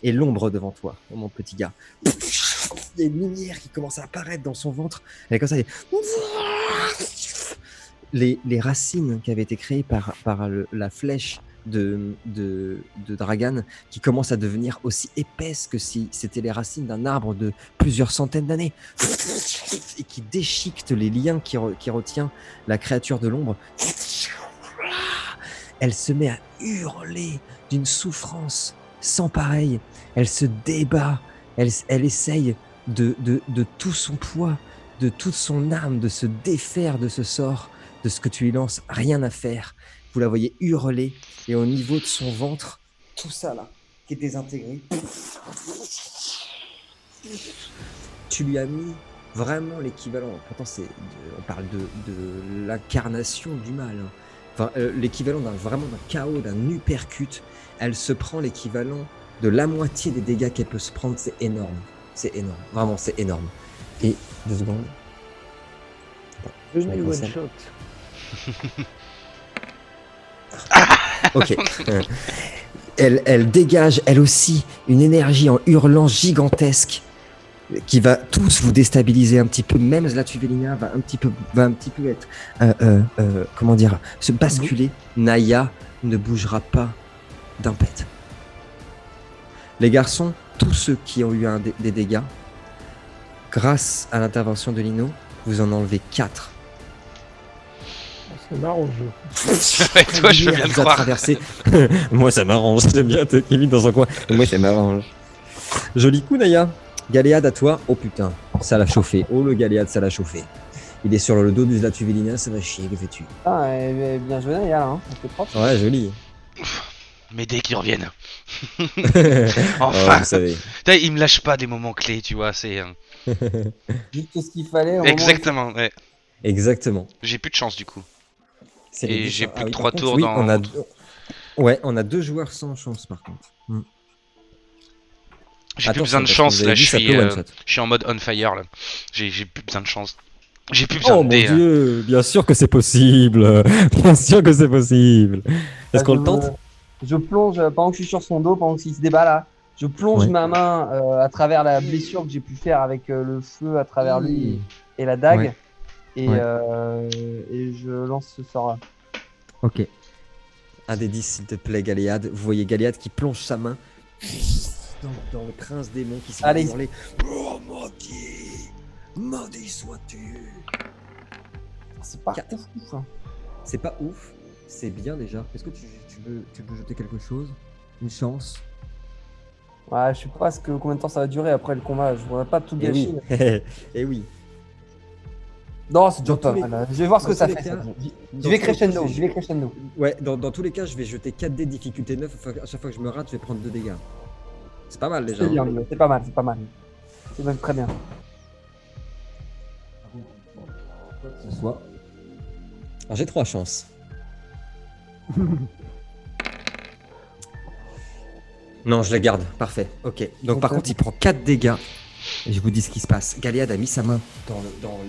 Et l'ombre devant toi, oh mon petit gars. Il y a une lumière qui commence à apparaître dans son ventre. Et comme ça, les racines qui avaient été créées par la flèche de Dragan qui commencent à devenir aussi épaisses que si c'était les racines d'un arbre de plusieurs centaines d'années et qui déchiquetent les liens qui retient la créature de l'ombre Elle se met à hurler d'une souffrance sans pareil. Elle se débat. Elle essaye de tout son poids, de toute son âme, de se défaire de ce sort, de ce que tu lui lances. Rien à faire. Vous la voyez hurler et au niveau de son ventre, tout ça là, qui est désintégré, tu lui as mis vraiment l'équivalent. Pourtant, on parle de l'incarnation du mal. Hein. Enfin, l'équivalent vraiment d'un chaos, d'un uppercut. Elle se prend l'équivalent de la moitié des dégâts qu'elle peut se prendre. C'est énorme. C'est énorme. Vraiment, c'est énorme. Et 2 secondes. Je vais n'ai voir one ça. shot. Ok. Elle dégage, elle aussi, une énergie en hurlant gigantesque qui va tous vous déstabiliser un petit peu. Même Zlatuvelina va un petit peu être, comment dire, se basculer. Naya ne bougera pas d'un pet. Les garçons, tous ceux qui ont eu des dégâts, grâce à l'intervention de Lino, vous en enlevez 4. C'est marrant le jeu. Ouais, toi, je veux bien te Vous a croire. traversé. Moi, ça m'arrange. J'aime bien Kevin dans son coin. Moi, ça m'arrange. Joli coup, Naya. Galéade à toi. Oh putain, ça l'a chauffé. Oh, le Galéade, ça l'a chauffé. Il est sur le dos du Zlatuvelina, ça va chier. Que fais-tu? Ah, bien joué, Naya, là. Hein. C'est propre. Ouais, joli. Mais dès qu'ils reviennent. Oh, Enfin. vous savez. Putain, il me lâche pas des moments clés, tu vois. C'est Juste ce qu'il fallait. au moment où exactement. Ouais. Exactement. J'ai plus de chance du coup. C'est Et les j'ai dessins. plus que par 3 contre, tours oui, dans. on a... Ouais, on a 2 joueurs sans chance par contre. J'ai plus Attention, besoin de parce que chance vous avez là, dit, ça peut one-shot. je suis en mode on fire là. J'ai plus besoin de chance. J'ai plus besoin Oh de mon dés. Là. dieu, bien sûr que c'est possible. Bien sûr que c'est possible. Est-ce qu'on le tente? Je plonge, pendant que je suis sur son dos, pendant qu'il se débat là, je plonge Ouais. ma main à travers la blessure que j'ai pu faire avec le feu à travers lui et la dague. Ouais. Et, Ouais. et je lance ce sort là. Ok. Un des 10, s'il te plaît, Galéade. Vous voyez Galéade qui plonge sa main dans le prince démon qui s'est Allez. hurlé. Oh maudit! Maudit sois-tu! C'est pas Quatre. ouf, hein. C'est pas ouf, c'est bien déjà. Est-ce que tu veux jeter quelque chose? Une chance? Ouais, je sais pas combien de temps ça va durer après le combat. Je voudrais pas tout Eh gâcher. oui. mais- Eh oui. Non, c'est déjà Dans pas tous les- mal. Je vais voir ce dans que ça tous fait. les cas- ça. dans Je vais tous les crescendo. cas, Je vais crescendo. Ouais, dans tous les cas, je vais jeter 4 dés difficulté 9. À chaque fois que je me rate, je vais prendre 2 dégâts. C'est pas mal déjà. C'est bien, c'est pas mal, c'est pas mal. C'est même très bien. Quoi que ce soit. Alors j'ai 3 chances. Non, je la garde. Parfait. Ok. Donc par Ok. contre, il prend 4 dégâts. Et je vous dis ce qui se passe. Galéade a mis sa main dans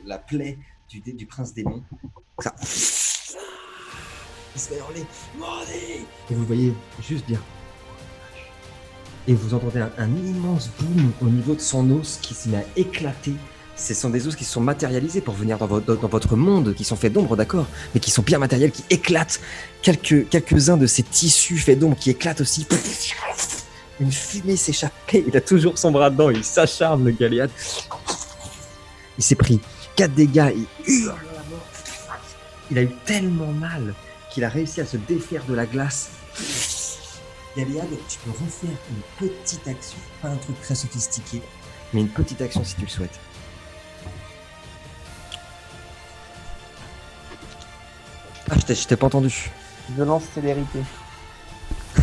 la plaie du prince démon. Ça. Il se fait hurler. Maudit! Et vous voyez juste dire. Et vous entendez un immense boom au niveau de son os qui se met à éclater. Ce sont des os qui se sont matérialisés pour venir dans votre monde, qui sont faits d'ombre, d'accord, mais qui sont bien matériels, qui éclatent. Quelques-uns de ces tissus faits d'ombre qui éclatent aussi. Une fumée s'échappe. Il a toujours son bras dedans, il s'acharne, le Galéade. Il s'est pris 4 dégâts, il hurle à la mort. Il a eu tellement mal qu'il a réussi à se défaire de la glace. Galéade, tu peux refaire une petite action, pas un truc très sophistiqué, mais une petite action si tu le souhaites. Ah, je t'ai pas entendu. Violence, célérité.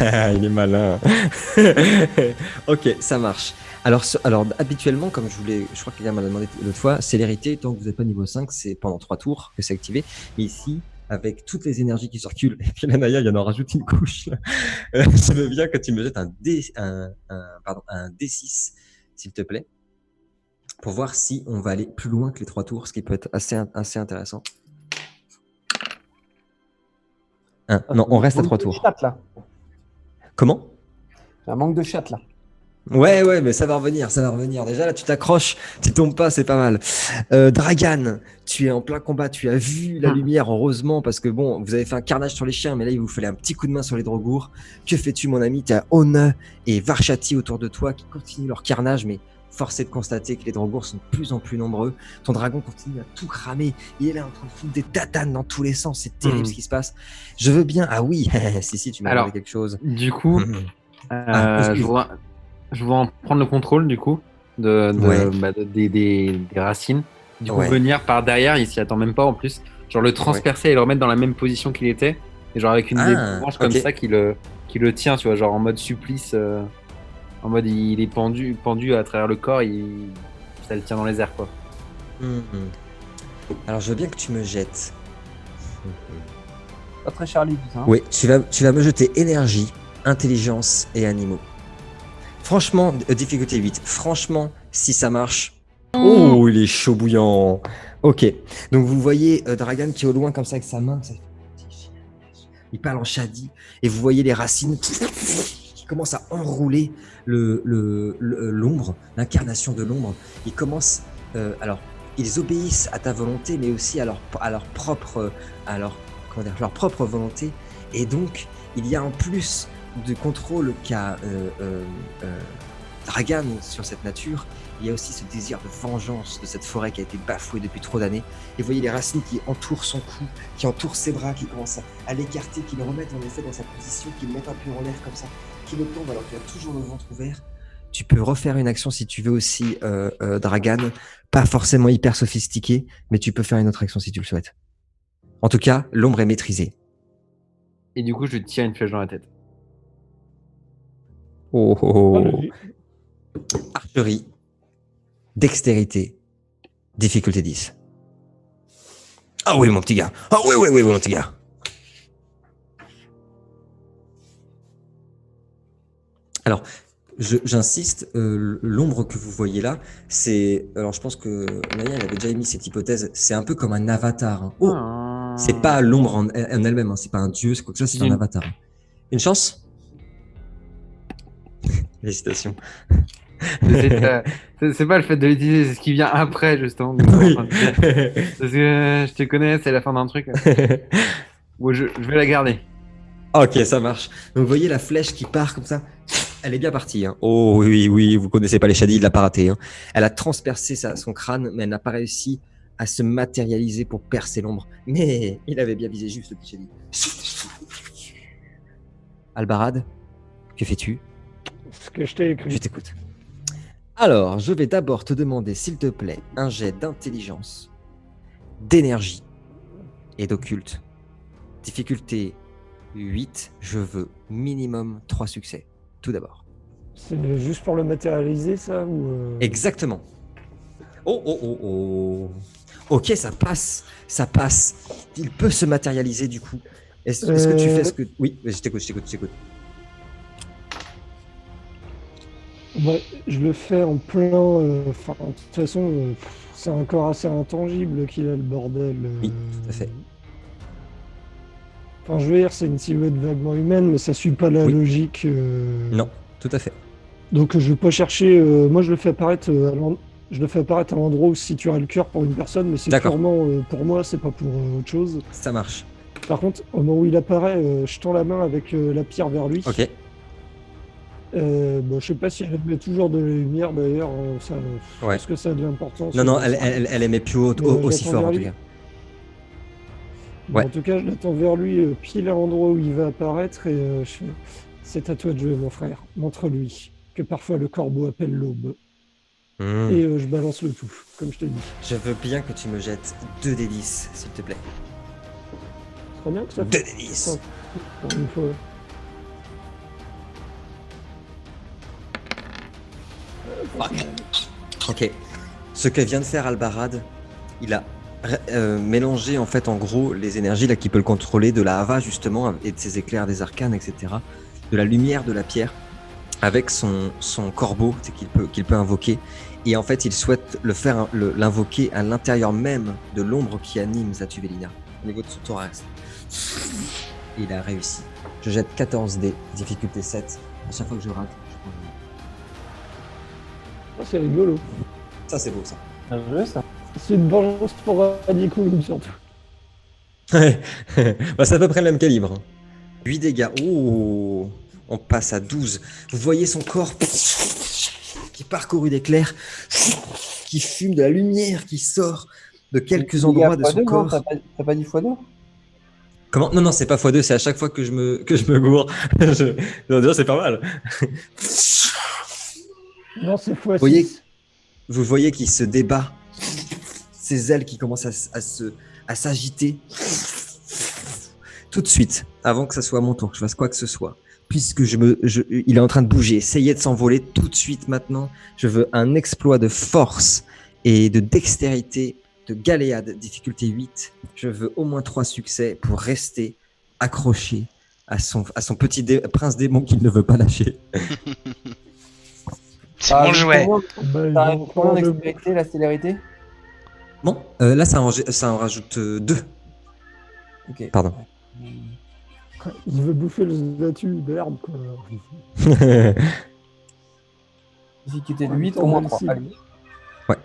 Il est malin. Ok, ça marche. Alors, habituellement, comme je crois qu'il m'a demandé l'autre fois, célérité, tant que vous n'êtes pas niveau 5, c'est pendant 3 tours que c'est activé. Mais ici, avec toutes les énergies qui circulent, et puis la Naya, il y en a rajouté une couche. Là. Je veux bien que tu me jettes un D6, s'il te plaît, pour voir si on va aller plus loin que les 3 tours, ce qui peut être assez intéressant. Non, on reste à 3 tours. Chat, là. Comment? J'ai un manque de chat là. Ouais, mais ça va revenir. Déjà, là, tu t'accroches, tu tombes pas, c'est pas mal. Dragan, tu es en plein combat, tu as vu la lumière, heureusement, parce que bon, vous avez fait un carnage sur les chiens, mais là, il vous fallait un petit coup de main sur les drogours. Que fais-tu, mon ami? Tu as Ona et Varchati autour de toi qui continuent leur carnage, mais force est de constater que les Draugrs sont de plus en plus nombreux. Ton dragon continue à tout cramer. Il est là en train de foutre des tatanes dans tous les sens. C'est terrible ce qui se passe. Je veux bien. Ah oui, si, tu m'as Alors, demandé quelque chose. Du coup, excuse. je vais en prendre le contrôle du coup des racines. Du coup, Ouais. venir par derrière, il s'y attend même pas en plus. Genre le transpercer et le remettre dans la même position qu'il était. Et genre avec une des branches comme ça qui le tient, tu vois, genre en mode supplice. En mode il est pendu à travers le corps, ça le tient dans les airs quoi. Alors, je veux bien que tu me jettes. Pas très Charlie tout ça. Hein. Oui, tu vas me jeter énergie, intelligence et animaux. Franchement, difficulté 8. Franchement, si ça marche. Oh, il est chaud bouillant. Ok. Donc vous voyez Dragan qui est au loin comme ça avec sa main. Il parle en shadi. Et vous voyez les racines qui commencent à enrouler l'ombre, l'incarnation de l'ombre. Ils commencent. Alors, ils obéissent à ta volonté, mais aussi à leur propre volonté. Et donc, il y a en plus de contrôle qu'a Dragan sur cette nature, il y a aussi ce désir de vengeance de cette forêt qui a été bafouée depuis trop d'années. Et vous voyez les racines qui entourent son cou, qui entourent ses bras, qui commencent à l'écarter, qui le remettent en effet dans sa position, qui le mettent un peu en l'air comme ça, qui le tombent alors qu'il a toujours le ventre ouvert. Tu peux refaire une action si tu veux aussi, Dragan. Pas forcément hyper sophistiquée, mais tu peux faire une autre action si tu le souhaites. En tout cas, l'ombre est maîtrisée. Et du coup, je lui tire une flèche dans la tête. Archerie, dextérité, difficulté 10. Ah oui, mon petit gars. Ah oui, mon petit gars. Alors, j'insiste, l'ombre que vous voyez là, c'est... Alors, je pense que Maya, elle avait déjà émis cette hypothèse. C'est un peu comme un avatar. Hein. Oh, c'est pas l'ombre en elle-même. Hein. C'est pas un dieu, c'est quoi que ce soit, c'est un avatar. Une chance? Félicitations. C'est pas le fait de l'utiliser, c'est ce qui vient après, justement. Oui. Parce que je te connais, c'est la fin d'un truc. Bon, je vais la garder. Ok, ça marche. Donc, vous voyez la flèche qui part comme ça. Elle est bien partie. Hein. Oh oui, vous connaissez pas les shadis, il l'a pas raté. Hein. Elle a transpercé son crâne, mais elle n'a pas réussi à se matérialiser pour percer l'ombre. Mais il avait bien visé juste le petit shadi. Albarad, que fais-tu? Ce que je t'ai écrit. Je t'écoute. Alors, je vais d'abord te demander, s'il te plaît, un jet d'intelligence, d'énergie et d'occulte. Difficulté 8, je veux minimum 3 succès. Tout d'abord. C'est juste pour le matérialiser, ça ou Exactement. Oh. Ok, ça passe. Il peut se matérialiser du coup. Est-ce que tu fais ce que... Oui, je t'écoute. Ouais, je le fais en plein. Enfin, de toute façon, c'est un corps assez intangible qu'il a, le bordel. Oui, tout à fait. Enfin, je veux dire, c'est une silhouette vaguement humaine, mais ça suit pas la logique. Non, tout à fait. Donc, je vais pas chercher. Moi, je le fais apparaître à l'endroit où se situerait le cœur pour une personne, mais c'est purement pour moi, c'est pas pour autre chose. Ça marche. Par contre, au moment où il apparaît, je tends la main avec la pierre vers lui. Ok. Je sais pas si elle met toujours de la lumière d'ailleurs, est-ce que ça a de l'importance? Non, elle émet plus haut, aussi fort en tout cas. En tout cas, je l'attends vers lui, pile à l'endroit où il va apparaître, et je fais, c'est à toi de jouer, mon frère. Montre-lui que parfois le corbeau appelle l'aube. Et je balance le tout, comme je t'ai dit. Je veux bien que tu me jettes 2 d 10, s'il te plaît. C'est très bien que ça 2 d 10. Pour une fois. Ok. Ce que vient de faire Albarad, il a mélangé en fait en gros les énergies là qui peut le contrôler de la hava justement et de ses éclairs des arcanes, etc. De la lumière de la pierre avec son corbeau qu'il peut invoquer. Et en fait, il souhaite l'invoquer à l'intérieur même de l'ombre qui anime Zatuvelina, au niveau de son thorax. Et il a réussi. Je jette 14 dés, difficulté 7. À chaque fois que je rate, je prends Oh, c'est rigolo. Ça, c'est beau, ça. Un jeu, ça. C'est une vengeance pour Radicool, surtout. Ouais, bah, c'est à peu près le même calibre. 8 dégâts. Oh, on passe à 12. Vous voyez son corps qui qui est parcouru d'éclairs, qui fume de la lumière qui sort de quelques endroits de son corps. T'as pas dit x2? Comment? Non, c'est pas x2, c'est à chaque fois que je me gourre. Déjà, c'est pas mal. Non, c'est x6. Vous voyez qu'il se débat, ses ailes qui commencent à s'agiter. Tout de suite, avant que ce soit mon tour, que je fasse quoi que ce soit, puisque il est en train de bouger, essayez de s'envoler tout de suite maintenant. Je veux un exploit de force et de dextérité, de galéade, difficulté 8. Je veux au moins 3 succès pour rester accroché à son petit prince démon qu'il ne veut pas lâcher. C'est mon jouet. T'as combien d'expérience, la célérité? Bon, là, ça en rajoute 2. Ok. Pardon. Il veut bouffer le statut d'herbe, quoi. Difficulté de 8, au moins 3. Allez. Ouais.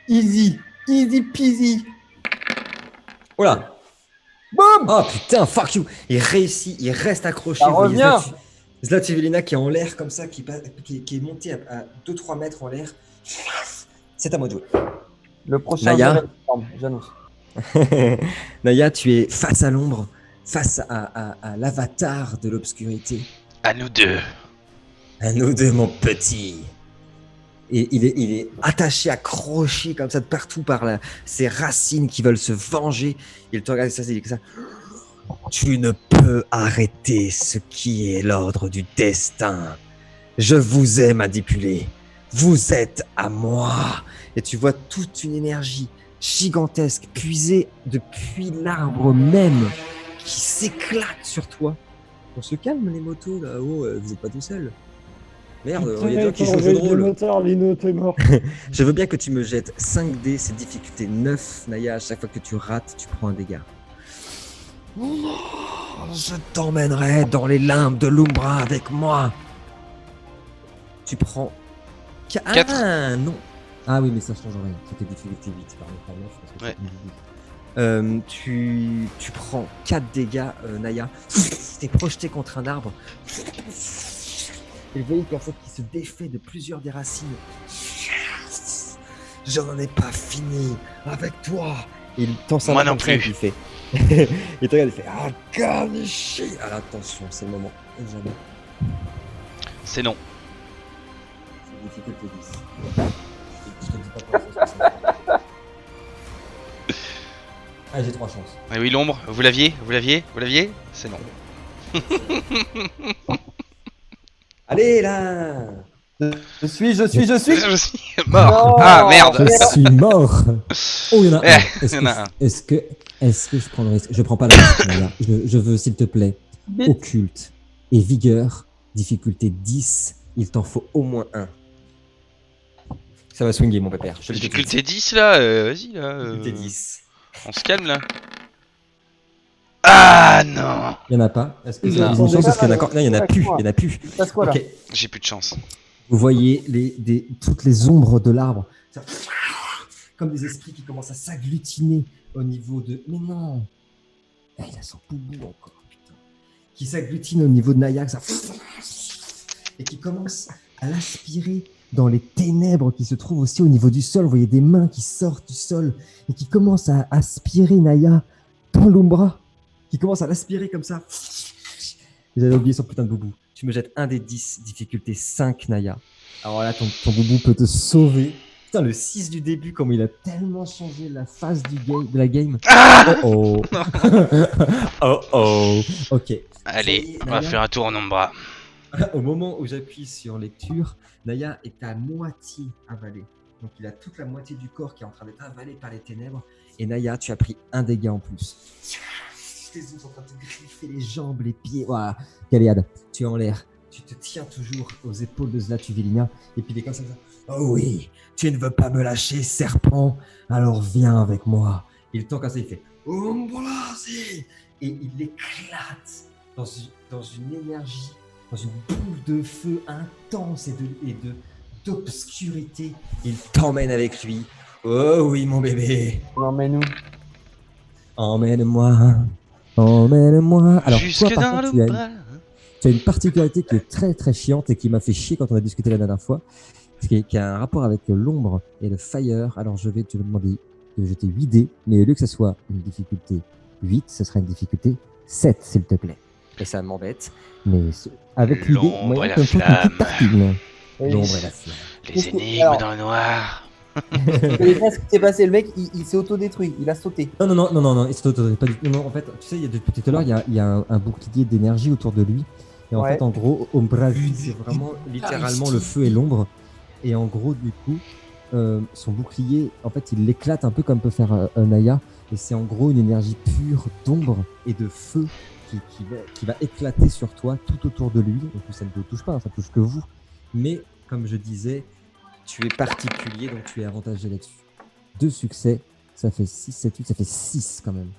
Easy peasy. Oh là. Boum. Oh putain, fuck you. Il réussit, il reste accroché. Ça revient. Zlatuvelina qui est en l'air comme ça, qui est monté à 2-3 mètres en l'air. C'est à moi de jouer. Le prochain, Naya. j'annonce. Naya, tu es face à l'ombre, face à l'avatar de l'obscurité. À nous deux. À nous deux, mon petit. Et il est attaché, accroché comme ça de partout par ses racines qui veulent se venger. Il te regarde ça, il dit que ça. Tu ne peux arrêter ce qui est l'ordre du destin. Je vous ai manipulé. Vous êtes à moi. Et tu vois toute une énergie gigantesque puisée depuis l'arbre même qui s'éclate sur toi. On se calme les motos là-haut, vous n'êtes pas tout seul. Merde, il y a des gens qui jouent au jeu de rôle. Lino, t'es mort. Je veux bien que tu me jettes 5 dés, c'est difficulté 9, Naya. À chaque fois que tu rates, tu prends un dégât. Je t'emmènerai dans les limbes de l'Umbra avec moi. Tu prends 4. Ah non. Ah oui, mais ça change rien. C'était difficulté 8, pardon, parce que Ouais. tu prends 4 dégâts, Naya. T'es projeté contre un arbre. Et vous voyez personne qui se défait de plusieurs des racines. Je n'en ai pas fini avec toi. Il tend sa Moi main non comme ça, plus. il fait. Il te regarde, il fait. Ah, Garnichi. Alors attention, c'est le moment. Jamais. C'est non. C'est difficulté 10. Je te dis pas pour l'instant ce que c'est. Ah, j'ai 3 chances. Mais oui, l'ombre, vous l'aviez? C'est non. Allez là. Je suis. Je suis mort. Non. Ah merde. Je suis mort. Oh, il y en a un. Il y en a un. Est-ce que je prends le risque? Je prends pas le risque. Naya. Je veux, s'il te plaît, Vite. occulte et vigueur, difficulté 10. Il t'en faut au moins un. Ça va swinguer, mon pépère. Je te le dis tout de suite. Difficulté 10 là, vas-y là. Difficulté 10. On se calme là. Ah non. Il n'y en a pas. Est-ce que Non. vous avez une chance? Parce qu'il y en a encore. Non, il n'y en a plus. Il y en a plus. Il se passe quoi là? Ok. J'ai plus de chance. Vous voyez toutes les ombres de l'arbre, ça- comme des esprits qui commencent à s'agglutiner au niveau de. Mais non! Ah, il a son boubou encore, putain. Qui s'agglutine au niveau de Naya, ça. Et qui commence à l'aspirer dans les ténèbres qui se trouvent aussi au niveau du sol. Vous voyez des mains qui sortent du sol et qui commencent à aspirer Naya dans l'Umbra. Qui commence à l'aspirer comme ça. Vous avez oublié son putain de boubou. Tu me jettes un des 10, difficulté 5, Naya. Alors là, ton boubou peut te sauver. Putain, le 6 du début, comme il a tellement changé la phase de la game. Oh oh. Oh oh. Ok. Allez, on va Naya, faire un tour en ombra. au moment où j'appuie sur lecture, Naya est à moitié avalé. Donc il a toute la moitié du corps qui est en train d'être avalé par les ténèbres. Et Naya, tu as pris un dégât en plus. Tes os sont en train de te griffer les jambes, les pieds. Ouah. Galéade, tu es en l'air. Tu te tiens toujours aux épaules de Zlatuvelina. Et puis il est comme ça. Oh oui, tu ne veux pas me lâcher, serpent. Alors viens avec moi. Il tend comme ça, il fait Umbrasi. Et il éclate dans une énergie, dans une boule de feu intense et d'obscurité. Il t'emmène avec lui. Oh oui, mon bébé. Emmène-nous. Emmène-moi. Emmène-moi. Alors, Jusque toi, par dans contre, l'ombra. tu as une particularité qui est très très chiante et qui m'a fait chier quand on a discuté la dernière fois, qui a un rapport avec l'ombre et le fire. Alors je vais te demander de jeter 8 dés, mais au lieu que ce soit une difficulté 8, ce sera une difficulté 7, s'il te plaît. Et ça m'embête, mais avec l'idée, L'ombre et la qu'on fait une flamme. petite tartine. Oui. L'ombre et la flamme. Les Qu'est-ce que- énigmes alors- dans le noir. Vous savez pas ce qui s'est passé, le mec, il s'est autodétruit, il a sauté. Non, c'est pas du tout. Non, en fait, tu sais, depuis tout à l'heure, il y a un bouclier d'énergie autour de lui. Et en Ouais. fait, en gros, Ombrazi, c'est vraiment littéralement le feu et l'ombre. Et en gros, du coup, son bouclier, en fait, il l'éclate un peu comme peut faire Naya. Et c'est en gros une énergie pure d'ombre et de feu qui va éclater sur toi tout autour de lui. Donc ça ne te touche pas, hein, ça touche que vous. Mais comme je disais, tu es particulier, donc tu es avantagé là-dessus. 2 succès, ça fait 6, 7, 8, ça fait 6 quand même.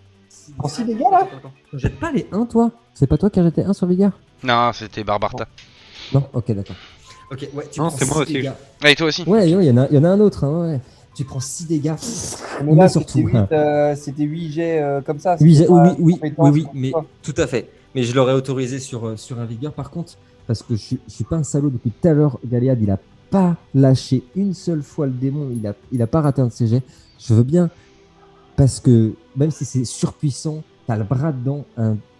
En 6 dégâts là On jette pas les 1, toi? C'est pas toi qui as jeté 1 sur Vigard? Non, c'était Barbarta. Non. Ok, d'accord. Ok, ouais, tu Non, prends c'est moi 6 aussi. dégâts. Ah, et toi aussi? Ouais, il y en a un autre, hein, ouais. Tu prends 6 dégâts. Mais On là, est surtout. c'était 8 jets comme ça. Oui, c'était pas oui, compétence, mais quoi. tout à fait. Mais je l'aurais autorisé sur un Vigor, par contre, parce que je suis pas un salaud depuis tout à l'heure. Galéade, il a pas lâché une seule fois le démon. Il a pas raté un de ses jets. Je veux bien, parce que même si c'est surpuissant, t'as le bras dedans,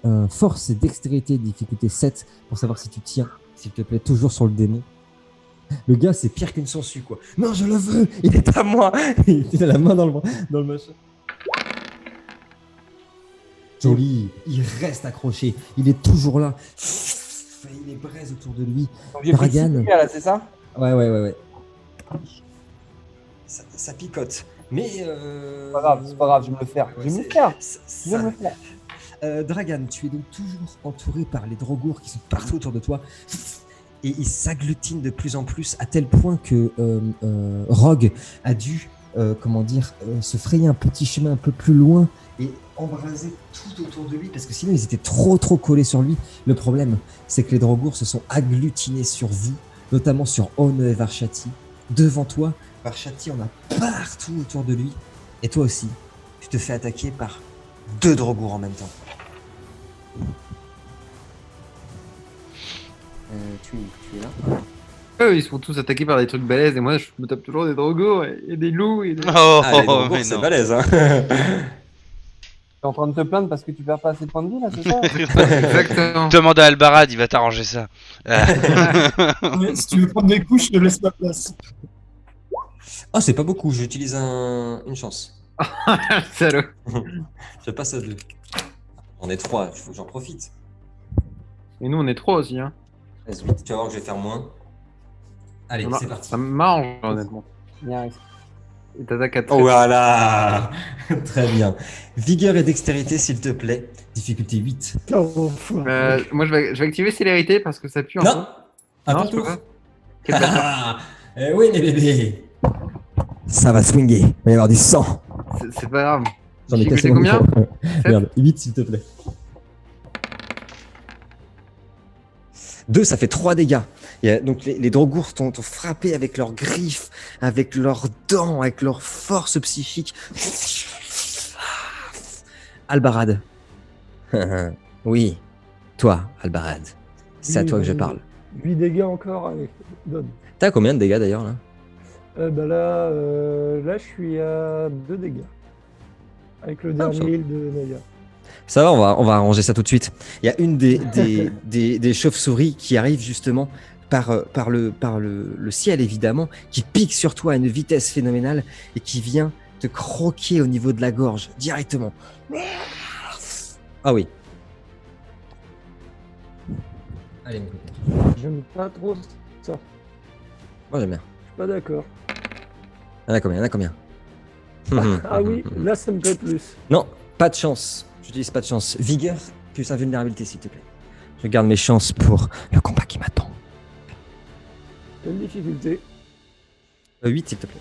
un force et dextérité, difficulté 7, pour savoir si tu tiens, s'il te plaît, toujours sur le démon. Le gars, c'est pire qu'une sangsue, quoi. Non, je le veux, il est à moi. Il a la main dans le machin. Joli, il reste accroché, il est toujours là. Il est braise autour de lui. Donc, j'ai pris 6 Dragan. dégâts là, c'est ça? Ouais. Ça picote. Mais. C'est pas grave, je vais me le faire. Je vais me le faire. Je vais me le faire. Dragan, tu es donc toujours entouré par les drogours qui sont partout autour de toi. Et ils s'agglutinent de plus en plus à tel point que Rogue a dû, se frayer un petit chemin un peu plus loin et embraser tout autour de lui parce que sinon ils étaient trop collés sur lui. Le problème, c'est que les drogours se sont agglutinés sur vous, notamment sur One et Varshati. Devant toi, Varshati en a partout autour de lui. Et toi aussi, tu te fais attaquer par 2 drogours en même temps. Tu es là? Eux, ils sont tous attaqués par des trucs balèzes et moi je me tape toujours des drogos et des loups. Et des... Oh, Les drogours, mais c'est non. balèze, hein. T'es en train de te plaindre parce que tu perds pas assez de points de vie là, c'est ça? Exactement. Demande à Albarad, il va t'arranger ça. Ouais, si tu veux prendre des couches, je te laisse ma place. Ah, c'est pas beaucoup, j'utilise une chance. Salaud. Je passe à 2. On est 3, il faut que j'en profite. Et nous on est 3 aussi. Hein. 13, 8. Tu vas voir que je vais faire moins. Allez, c'est parti. Ça m'arrange honnêtement. Bien. Et t'attaques à 13. Oh, voilà. Très bien. Vigueur et dextérité, s'il te plaît. Difficulté 8. Oh, Moi je vais activer célérité parce que ça pue un peu. Non, à Non, ton je peux tour. pas. Quel bâtard. Ah, eh oui, les bébés. Ça va swinguer. Il va y avoir du sang. C'est pas grave. J'en ai Difficulté cassé mon combien micro. Regarde, 8 s'il te plaît. 2, ça fait 3 dégâts. Donc les drogours t'ont frappé avec leurs griffes, avec leurs dents, avec leur force psychique. Albarad. Oui, toi, Albarad. C'est à Oui, toi que je oui. parle. 8 dégâts encore, allez, donne. T'as combien de dégâts d'ailleurs là? Là, je suis à 2 dégâts. Avec le Ah, dernier heal de Naya. Ça va, on va arranger ça tout de suite. Il y a une des chauves-souris qui arrive justement par le ciel, évidemment, qui pique sur toi à une vitesse phénoménale et qui vient te croquer au niveau de la gorge, directement. Ah oui. Allez, mon copain. J'aime pas trop ça. Moi, j'aime bien. Je suis pas d'accord. Il y en a combien? Ah oui, là, ça me plaît plus. Non, pas de chance. J'utilise pas de chance. Vigueur plus invulnérabilité, s'il te plaît. Je garde mes chances pour le combat qui m'attend. Quelle difficulté. 8, s'il te plaît.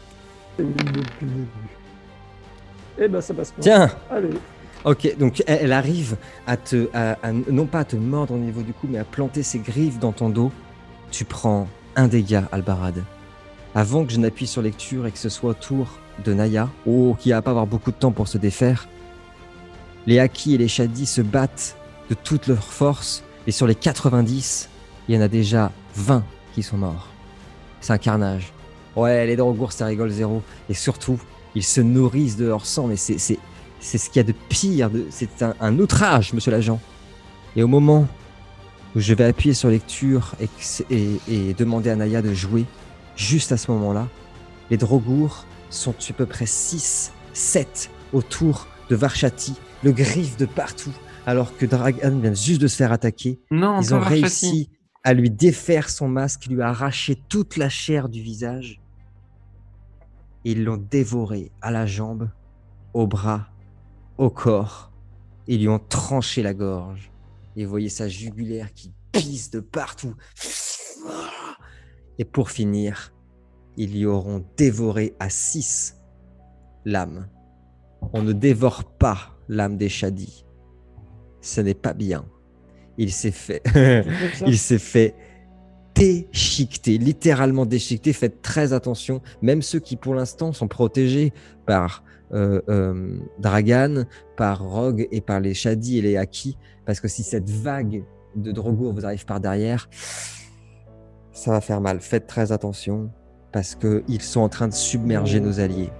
C'est une depuis le début. Eh ben, ça passe pas. Tiens! Allez. Ok, donc elle arrive à non pas à te mordre au niveau du cou, mais à planter ses griffes dans ton dos. Tu prends un dégât, Albarad. Avant que je n'appuie sur lecture et que ce soit au tour de Naya, qui va pas avoir beaucoup de temps pour se défaire, les Haki et les Shadi se battent de toute leur force Et sur les 90, il y en a déjà 20 qui sont morts. C'est un carnage. Ouais, les Drogours, ça rigole zéro. Et surtout, ils se nourrissent de leur sang, mais c'est ce qu'il y a de pire. C'est un outrage, monsieur l'agent. Et au moment où je vais appuyer sur lecture et demander à Naya de jouer, juste à ce moment-là, les Drogours sont à peu près 6, 7 autour de Varchati, le griffe de partout, alors que Dragan vient juste de se faire attaquer. Non, Ils pas ont Varchati. réussi à lui défaire son masque, lui arracher toute la chair du visage. Ils l'ont dévoré à la jambe, au bras, au corps. Ils lui ont tranché la gorge. Et vous voyez sa jugulaire qui pisse de partout. Et pour finir, ils lui auront dévoré à 6 l'âme. On ne dévore pas l'âme des Shadi. Ce n'est pas bien. Il s'est fait déchiqueter, littéralement déchiqueter. Faites très attention. Même ceux qui, pour l'instant, sont protégés par Dragan, par Rogue et par les Shadi et les Haki, parce que si cette vague de Drogour vous arrive par derrière, ça va faire mal. Faites très attention, parce qu'ils sont en train de submerger nos alliés.